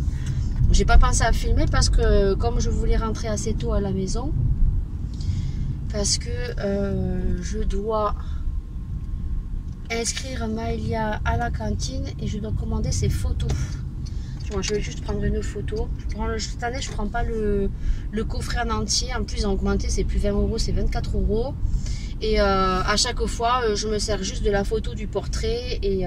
J'ai pas pensé à filmer parce que, comme je voulais rentrer assez tôt à la maison, parce que je dois inscrire Maëlia à la cantine et je dois commander ses photos. Bon, je vais juste prendre une photo. Cette année, je prends pas le coffret en entier. En plus, ils ont augmenté, c'est plus 20 €, c'est 24 €. Et à chaque fois, je me sers juste de la photo du portrait. Et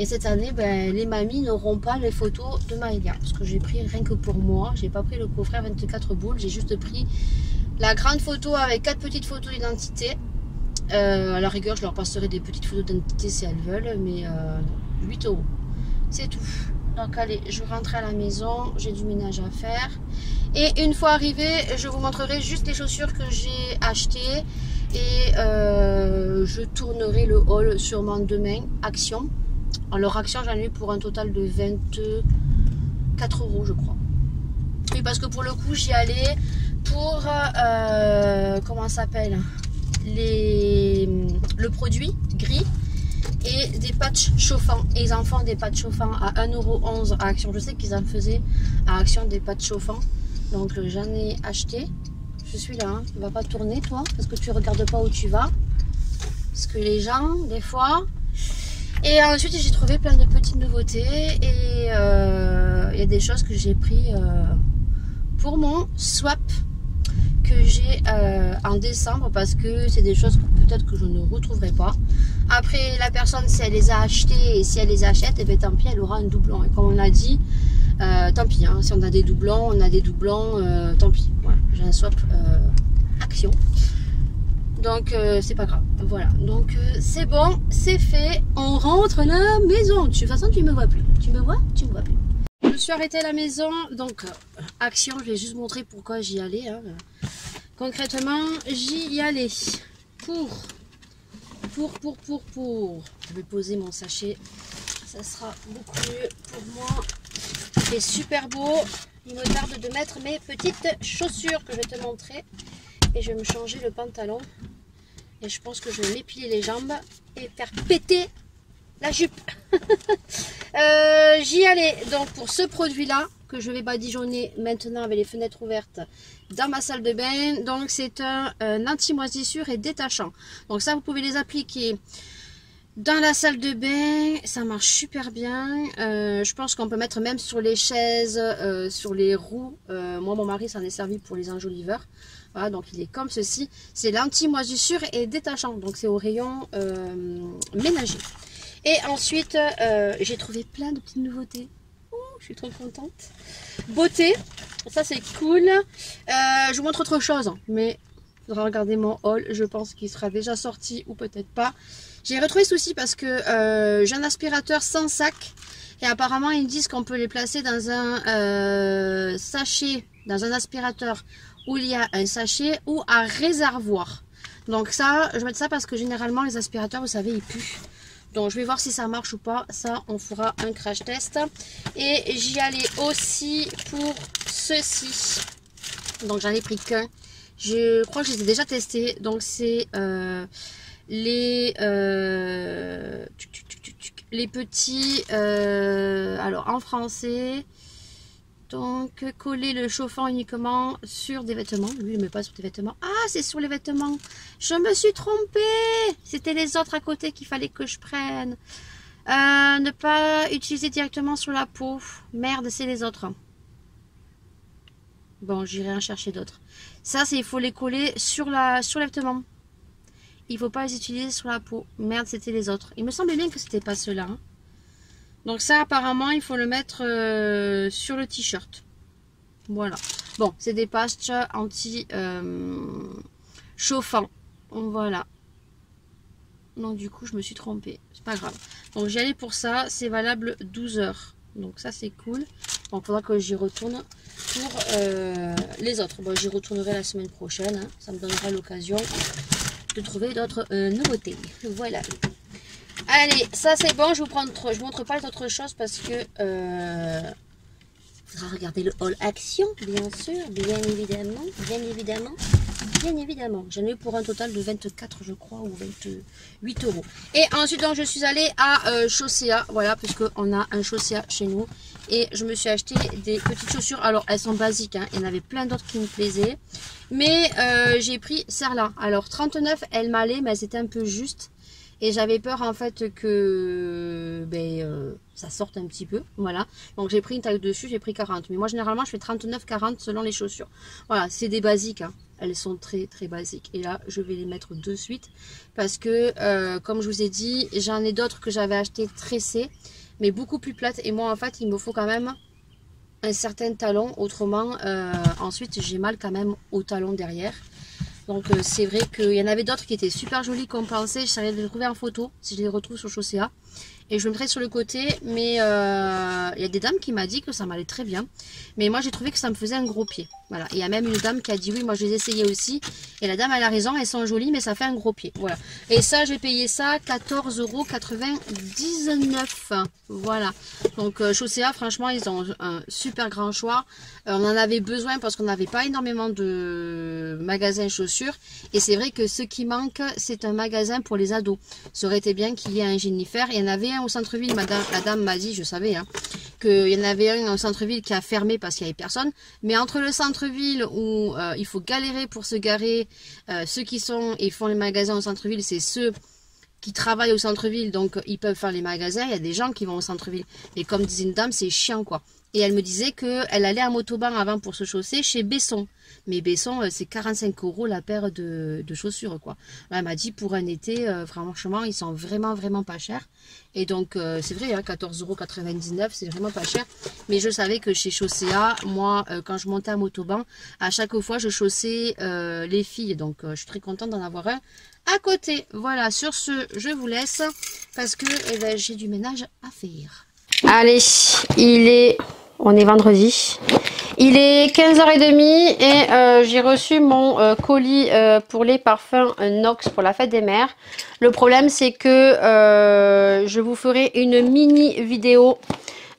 cette année, ben, les mamies n'auront pas les photos de Maëlia. Parce que j'ai pris rien que pour moi. J'ai pas pris le coffret à 24 boules. J'ai juste pris la grande photo avec 4 petites photos d'identité. À la rigueur, je leur passerai des petites photos d'identité si elles veulent. Mais 8 €. C'est tout. Donc allez, je rentre à la maison, j'ai du ménage à faire. Et une fois arrivée, je vous montrerai juste les chaussures que j'ai achetées. Et je tournerai le haul sûrement demain, Action. Alors Action, j'en ai eu pour un total de 24 €, je crois. Oui, parce que pour le coup, j'y allais pour, comment ça s'appelle, le produit gris. Et des patchs chauffants. Et ils en font des patchs chauffants à 1,11 € à Action. Je sais qu'ils en faisaient à Action des patchs chauffants. Donc j'en ai acheté. Je suis là, hein. Tu vas pas tourner toi, parce que tu regardes pas où tu vas. Parce que les gens, des fois. Et ensuite j'ai trouvé plein de petites nouveautés. Et il y a des choses que j'ai pris pour mon swap que j'ai en décembre, parce que c'est des choses peut-être que je ne retrouverai pas. Après, la personne, si elle les a achetées et si elle les achète, et bien tant pis, elle aura un doublon. Et comme on a dit, tant pis, hein, si on a des doublons, on a des doublons, tant pis. Voilà, j'ai un swap Action. Donc c'est pas grave. Voilà, donc c'est bon, c'est fait. On rentre à la maison. De toute façon, tu me vois plus. Tu me vois? Tu me vois plus. Je me suis arrêtée à la maison, donc Action, je vais juste montrer pourquoi j'y allais. Hein. Concrètement, j'y allais pour. Je vais poser mon sachet, ça sera beaucoup mieux pour moi. Il fait super beau. Il me tarde de mettre mes petites chaussures que je vais te montrer. Et je vais me changer le pantalon. Et je pense que je vais m'épiler les jambes et faire péter la jupe. J'y allais donc pour ce produit-là que je vais badigeonner maintenant avec les fenêtres ouvertes dans ma salle de bain. Donc c'est un anti-moisissure et détachant. Donc ça, vous pouvez les appliquer dans la salle de bain. Ça marche super bien. Je pense qu'on peut mettre même sur les chaises, sur les roues. Moi, mon mari s'en est servi pour les enjoliveurs. Voilà, donc il est comme ceci. C'est l'anti-moisissure et détachant. Donc c'est au rayon ménager. Et ensuite, j'ai trouvé plein de petites nouveautés. Je suis trop contente. Beauté, ça c'est cool. Je vous montre autre chose, mais il faudra regarder mon haul. Je pense qu'il sera déjà sorti ou peut-être pas. J'ai retrouvé ceci parce que j'ai un aspirateur sans sac. Et apparemment, ils disent qu'on peut les placer dans un sachet, dans un aspirateur où il y a un sachet ou un réservoir. Donc ça, je vais mettre ça parce que généralement, les aspirateurs, vous savez, ils puent. Donc je vais voir si ça marche ou pas. Ça, on fera un crash test. Et j'y allais aussi pour ceci. Donc j'en ai pris qu'un. Je crois que je les ai déjà testés. Donc c'est les petits, alors en français, donc coller le chauffant uniquement sur des vêtements. Lui, il ne met pas sur des vêtements. Ah, c'est sur les vêtements. Je me suis trompée. C'était les autres à côté qu'il fallait que je prenne. Ne pas utiliser directement sur la peau. Merde, c'est les autres. Bon, j'irai en chercher d'autres. Ça, c'est il faut les coller sur le vêtement. Il faut pas les utiliser sur la peau. Merde, c'était les autres. Il me semblait bien que c'était pas ceux-là. Hein. Donc ça, apparemment, il faut le mettre sur le t-shirt. Voilà. Bon, c'est des patchs anti-chauffants. Voilà. Donc du coup, je me suis trompée. C'est pas grave. Donc j'y allais pour ça. C'est valable 12 heures. Donc ça, c'est cool. Donc il faudra que j'y retourne pour les autres. Bon, j'y retournerai la semaine prochaine. Hein. Ça me donnera l'occasion de trouver d'autres nouveautés. Voilà. Allez, ça c'est bon. Je vous montre pas les autres choses parce que faudra regarder le haul action, bien sûr, bien évidemment, bien évidemment. Bien évidemment, j'en ai eu pour un total de 24 je crois ou 28 euros. Et ensuite donc je suis allée à Chaussea, voilà, puisqu'on a un Chaussea chez nous. Et je me suis acheté des petites chaussures, alors elles sont basiques, hein. Il y en avait plein d'autres qui me plaisaient. Mais j'ai pris celle-là, alors 39 elle m'allait mais c'était un peu juste. Et j'avais peur en fait que ça sorte un petit peu, voilà. Donc j'ai pris une taille dessus, j'ai pris 40. Mais moi généralement je fais 39-40 selon les chaussures. Voilà, c'est des basiques, hein. Elles sont très très basiques. Et là je vais les mettre de suite. Parce que comme je vous ai dit, j'en ai d'autres que j'avais acheté tressées. Mais beaucoup plus plates. Et moi en fait il me faut quand même un certain talon. Autrement ensuite j'ai mal quand même au talon derrière. Donc c'est vrai qu'il y en avait d'autres qui étaient super jolies qu'on pensait. J'essaierai de les trouver en photo si je les retrouve sur Chaussea. Et je le mettrai sur le côté. Mais il y a des dames qui m'ont dit que ça m'allait très bien. Mais moi j'ai trouvé que ça me faisait un gros pied. Voilà. Et il y a même une dame qui a dit oui, moi je les essayais aussi. Et la dame elle a raison, elles sont jolies mais ça fait un gros pied. Voilà. Et ça j'ai payé ça 14,99 €. Voilà. Donc Chaussea franchement ils ont un super grand choix. On en avait besoin parce qu'on n'avait pas énormément de magasins chaussures. Et c'est vrai que ce qui manque c'est un magasin pour les ados. Ça aurait été bien qu'il y ait un Jennifer. Il y en avait un au centre-ville, la dame m'a dit, je savais, hein, qu'il y en avait un au centre-ville qui a fermé parce qu'il n'y avait personne. Mais entre le centre-ville où il faut galérer pour se garer, ceux qui sont et font les magasins au centre-ville, c'est ceux qui travaillent au centre-ville, donc ils peuvent faire les magasins. Il y a des gens qui vont au centre-ville. Et comme disait une dame, c'est chiant quoi. Et elle me disait qu'elle allait à Motoban avant pour se chausser chez Besson. Mais Besson, c'est 45 € la paire de chaussures, quoi. Là, elle m'a dit, pour un été, franchement, ils sont vraiment, vraiment pas chers. Et donc, c'est vrai, hein, 14,99 €, c'est vraiment pas cher. Mais je savais que chez Chaussea, moi, quand je montais à Motoban, à chaque fois, je chaussais les filles. Donc, je suis très contente d'en avoir un à côté. Voilà, sur ce, je vous laisse parce que j'ai du ménage à faire. Allez, on est vendredi. Il est 15h30 et j'ai reçu mon colis pour les parfums Nox pour la fête des mères. Le problème c'est que je vous ferai une mini vidéo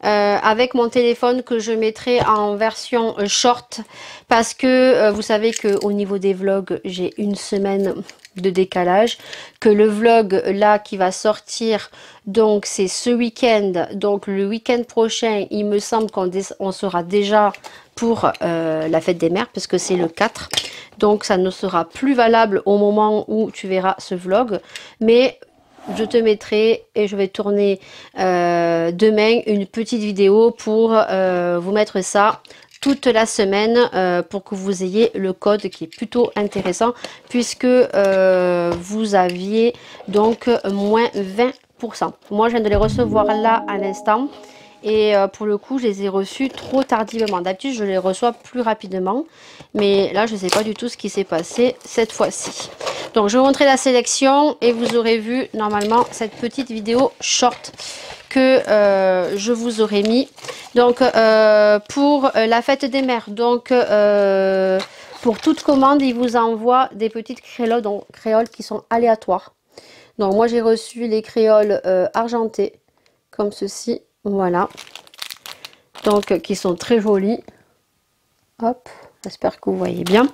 avec mon téléphone que je mettrai en version short parce que vous savez que au niveau des vlogs j'ai une semaine de décalage, que le vlog là qui va sortir donc c'est ce week-end, donc le week-end prochain il me semble qu'on sera déjà pour la fête des mères parce que c'est le 4, donc ça ne sera plus valable au moment où tu verras ce vlog, mais je te mettrai et je vais tourner demain une petite vidéo pour vous mettre ça toute la semaine pour que vous ayez le code qui est plutôt intéressant puisque vous aviez donc moins 20%. Moi je viens de les recevoir là à l'instant et pour le coup je les ai reçus trop tardivement. D'habitude je les reçois plus rapidement mais là je ne sais pas du tout ce qui s'est passé cette fois-ci. Donc je vais vous montrer la sélection et vous aurez vu normalement cette petite vidéo short que je vous aurais mis. Donc pour la fête des mères, donc pour toute commande il vous envoie des petites créoles, donc créoles qui sont aléatoires. Donc moi j'ai reçu les créoles argentées comme ceci, voilà, donc qui sont très jolies. Hop, j'espère que vous voyez bien.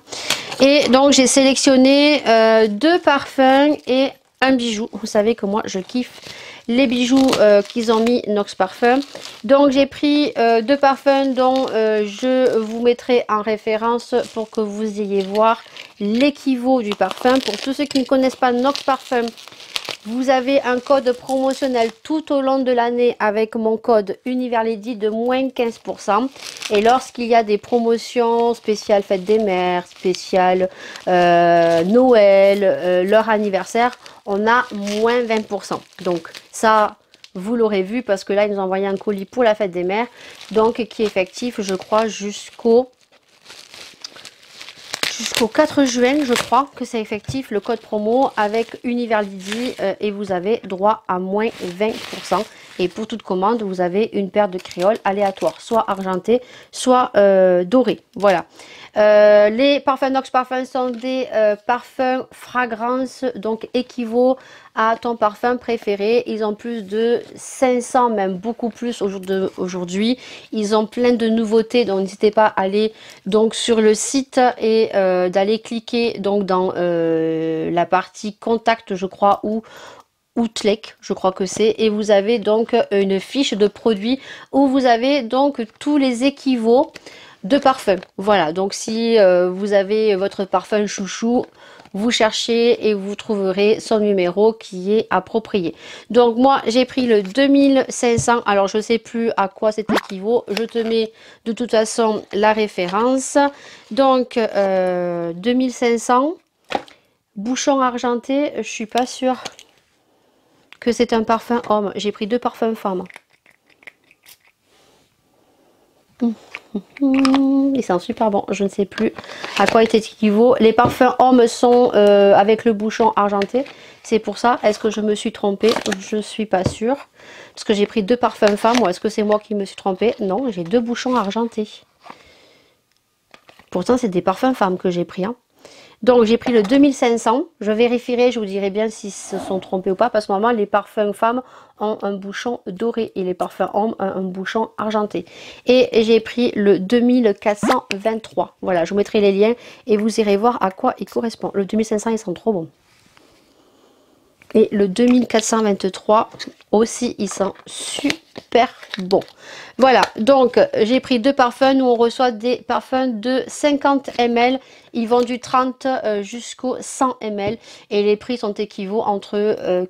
Et donc j'ai sélectionné 2 parfums et un bijou. Vous savez que moi je kiffe les bijoux qu'ils ont mis Nox Parfum. Donc j'ai pris 2 parfums dont je vous mettrai en référence pour que vous ayez voir l'équivalent du parfum. Pour tous ceux qui ne connaissent pas Nox Parfum, Vous avez un code promotionnel tout au long de l'année avec mon code UniverLady de moins 15%. Et lorsqu'il y a des promotions spéciales Fête des Mères, spéciales Noël, leur anniversaire, on a moins 20%. Donc ça, vous l'aurez vu parce que là, ils nous ont envoyé un colis pour la Fête des Mères. Donc qui est effectif, je crois, jusqu'au 4 juin, je crois que c'est effectif le code promo avec UniverLady et vous avez droit à moins 20%. Et pour toute commande, vous avez une paire de créoles aléatoires, soit argentées, soit dorées. Voilà. Les parfums Nox Parfum sont des parfums fragrances, donc équivaut à ton parfum préféré. Ils ont plus de 500, même beaucoup plus aujourd'hui. Ils ont plein de nouveautés, donc n'hésitez pas à aller donc sur le site et d'aller cliquer donc dans la partie contact, je crois, ou Outlet, je crois que c'est, et vous avez donc une fiche de produits où vous avez donc tous les équivalents de parfums. Voilà, donc si vous avez votre parfum chouchou, vous cherchez et vous trouverez son numéro qui est approprié. Donc moi j'ai pris le 2500, alors je sais plus à quoi c'est équivaut, je te mets de toute façon la référence. Donc 2500, bouchon argenté, je suis pas sûre que c'est un parfum homme. J'ai pris 2 parfums femmes. Ils sont super bons. Je ne sais plus à quoi il équivaut. Les parfums hommes sont avec le bouchon argenté. C'est pour ça. Est-ce que je me suis trompée? Je ne suis pas sûre. Parce que j'ai pris 2 parfums femmes. Ou est-ce que c'est moi qui me suis trompée? Non, j'ai 2 bouchons argentés. Pourtant, c'est des parfums femmes que j'ai pris. Hein. Donc j'ai pris le 2500, je vérifierai, je vous dirai bien s'ils se sont trompés ou pas, parce que normalement les parfums femmes ont un bouchon doré et les parfums hommes ont un bouchon argenté. Et j'ai pris le 2423, voilà, je vous mettrai les liens et vous irez voir à quoi il correspond. Le 2500, ils sont trop bons. Et le 2423 aussi, ils sont super bons. Voilà, donc j'ai pris 2 parfums. Nous, on reçoit des parfums de 50 ml. Ils vont du 30 jusqu'au 100 ml. Et les prix sont équivalents entre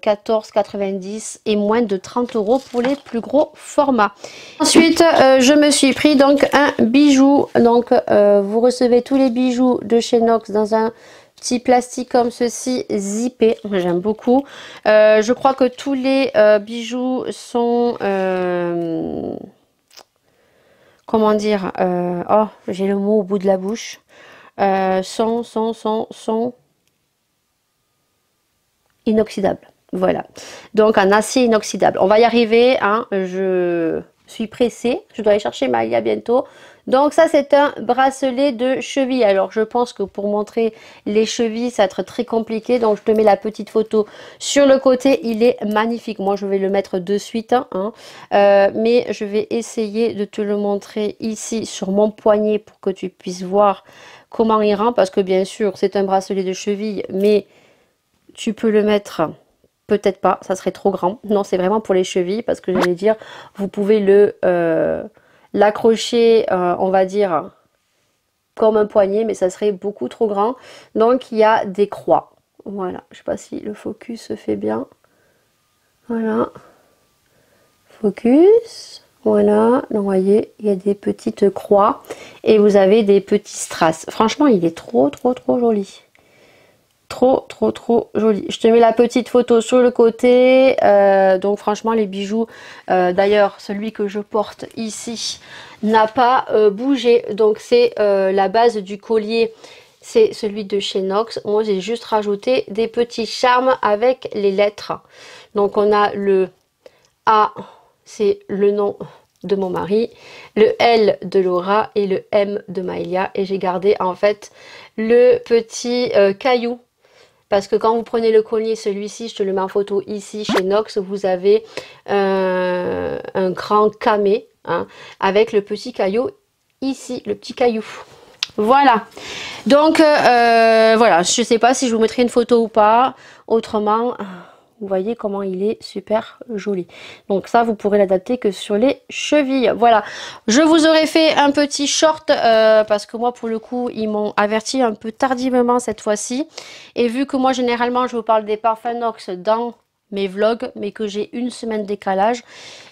14,90 et moins de 30 € pour les plus gros formats. Ensuite, je me suis pris donc un bijou. Donc, vous recevez tous les bijoux de chez Nox dans un petit plastique comme ceci, zippé, j'aime beaucoup. Je crois que tous les bijoux sont, comment dire, oh, j'ai le mot au bout de la bouche, sont inoxydables. Voilà, donc un acier inoxydable. On va y arriver, hein, je suis pressée, je dois aller chercher Maïa bientôt. Donc ça c'est un bracelet de cheville. Alors je pense que pour montrer les chevilles ça va être très compliqué. Donc je te mets la petite photo sur le côté. Il est magnifique. Moi je vais le mettre de suite. Hein. Mais je vais essayer de te le montrer ici sur mon poignet pour que tu puisses voir comment il rend. Parce que bien sûr c'est un bracelet de cheville. Mais tu peux le mettre... Peut-être pas, ça serait trop grand. Non, c'est vraiment pour les chevilles parce que j'allais dire, vous pouvez l'accrocher, on va dire, comme un poignet, mais ça serait beaucoup trop grand. Donc, il y a des croix. Voilà, je ne sais pas si le focus se fait bien. Voilà. Focus. Voilà, donc vous voyez, il y a des petites croix et vous avez des petits strass. Franchement, il est trop joli. Trop joli. Je te mets la petite photo sur le côté. Donc franchement les bijoux, d'ailleurs celui que je porte ici n'a pas bougé. Donc c'est la base du collier, c'est celui de chez Nox. Moi j'ai juste rajouté des petits charmes avec les lettres. Donc on a le A, c'est le nom de mon mari, le L de Laura et le M de Maëlia. Et j'ai gardé en fait le petit caillou. Parce que quand vous prenez le collier, celui-ci, je te le mets en photo ici chez Nox, vous avez un grand camé, hein, avec le petit caillou ici, le petit caillou. Voilà. Donc, voilà, je ne sais pas si je vous mettrai une photo ou pas. Autrement, vous voyez comment il est super joli. Donc ça, vous pourrez l'adapter que sur les chevilles. Voilà. Je vous aurais fait un petit short parce que moi, pour le coup, ils m'ont averti un peu tardivement cette fois-ci. Et vu que moi, généralement, je vous parle des parfums Nox dans mes vlogs, mais que j'ai une semaine de décalage.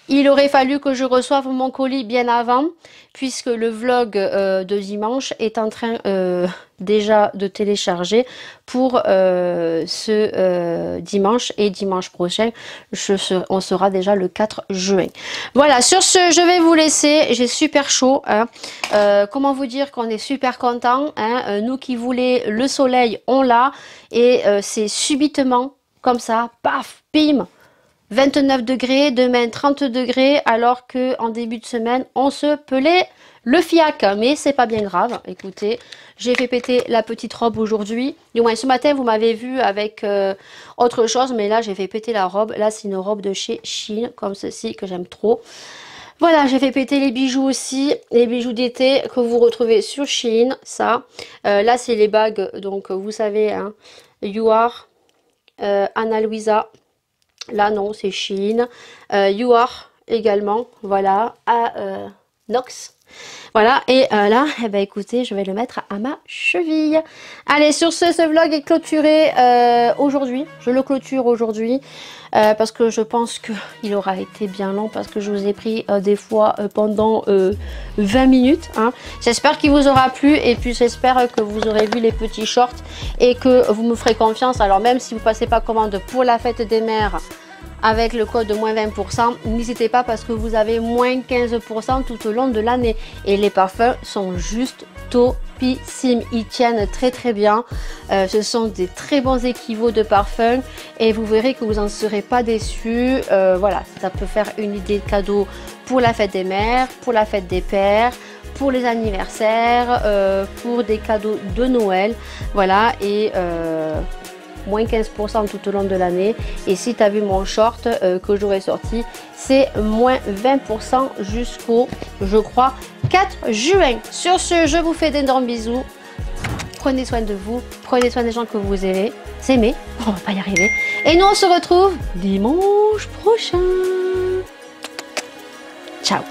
Il aurait fallu que je reçoive mon colis bien avant, puisque le vlog de dimanche est en train déjà de télécharger pour ce dimanche, et dimanche prochain, on sera déjà le 4 juin. Voilà, sur ce, je vais vous laisser. J'ai super chaud. Hein. Comment vous dire qu'on est super content, hein. Nous qui voulons le soleil, on l'a, et c'est subitement comme ça, paf, bim, 29 degrés, demain 30 degrés, alors que en début de semaine, on se pelait le fiac. Mais c'est pas bien grave. Écoutez, j'ai fait péter la petite robe aujourd'hui. Du moins, ce matin, vous m'avez vu avec autre chose, mais là, j'ai fait péter la robe. Là, c'est une robe de chez Shein, comme ceci, que j'aime trop. Voilà, j'ai fait péter les bijoux aussi, les bijoux d'été que vous retrouvez sur Shein, ça. Là, c'est les bagues, donc vous savez, hein, You Are, Ana Luisa. Là, non, c'est Shein. You Are également, voilà, à Nox. Voilà, et là, eh ben, écoutez, je vais le mettre à ma cheville. Allez, sur ce vlog est clôturé aujourd'hui. Je le clôture aujourd'hui parce que je pense qu'il aura été bien long, parce que je vous ai pris des fois pendant 20 minutes. Hein. J'espère qu'il vous aura plu, et puis j'espère que vous aurez vu les petits shorts et que vous me ferez confiance. Alors même si vous ne passez pas commande pour la fête des mères, avec le code de moins 20%, n'hésitez pas, parce que vous avez moins 15% tout au long de l'année. Et les parfums sont juste topissimes. Ils tiennent très très bien. Ce sont des très bons équivalents de parfums. Et vous verrez que vous n'en serez pas déçus. Voilà, ça peut faire une idée de cadeau pour la fête des mères, pour la fête des pères, pour les anniversaires, pour des cadeaux de Noël. Voilà, et moins 15% tout au long de l'année. Et si tu as vu mon short que j'aurais sorti, c'est moins 20% jusqu'au, je crois, 4 juin. Sur ce, je vous fais d'énormes bisous. Prenez soin de vous, prenez soin des gens que vous aimez. On va pas y arriver. Et nous, on se retrouve dimanche prochain. Ciao.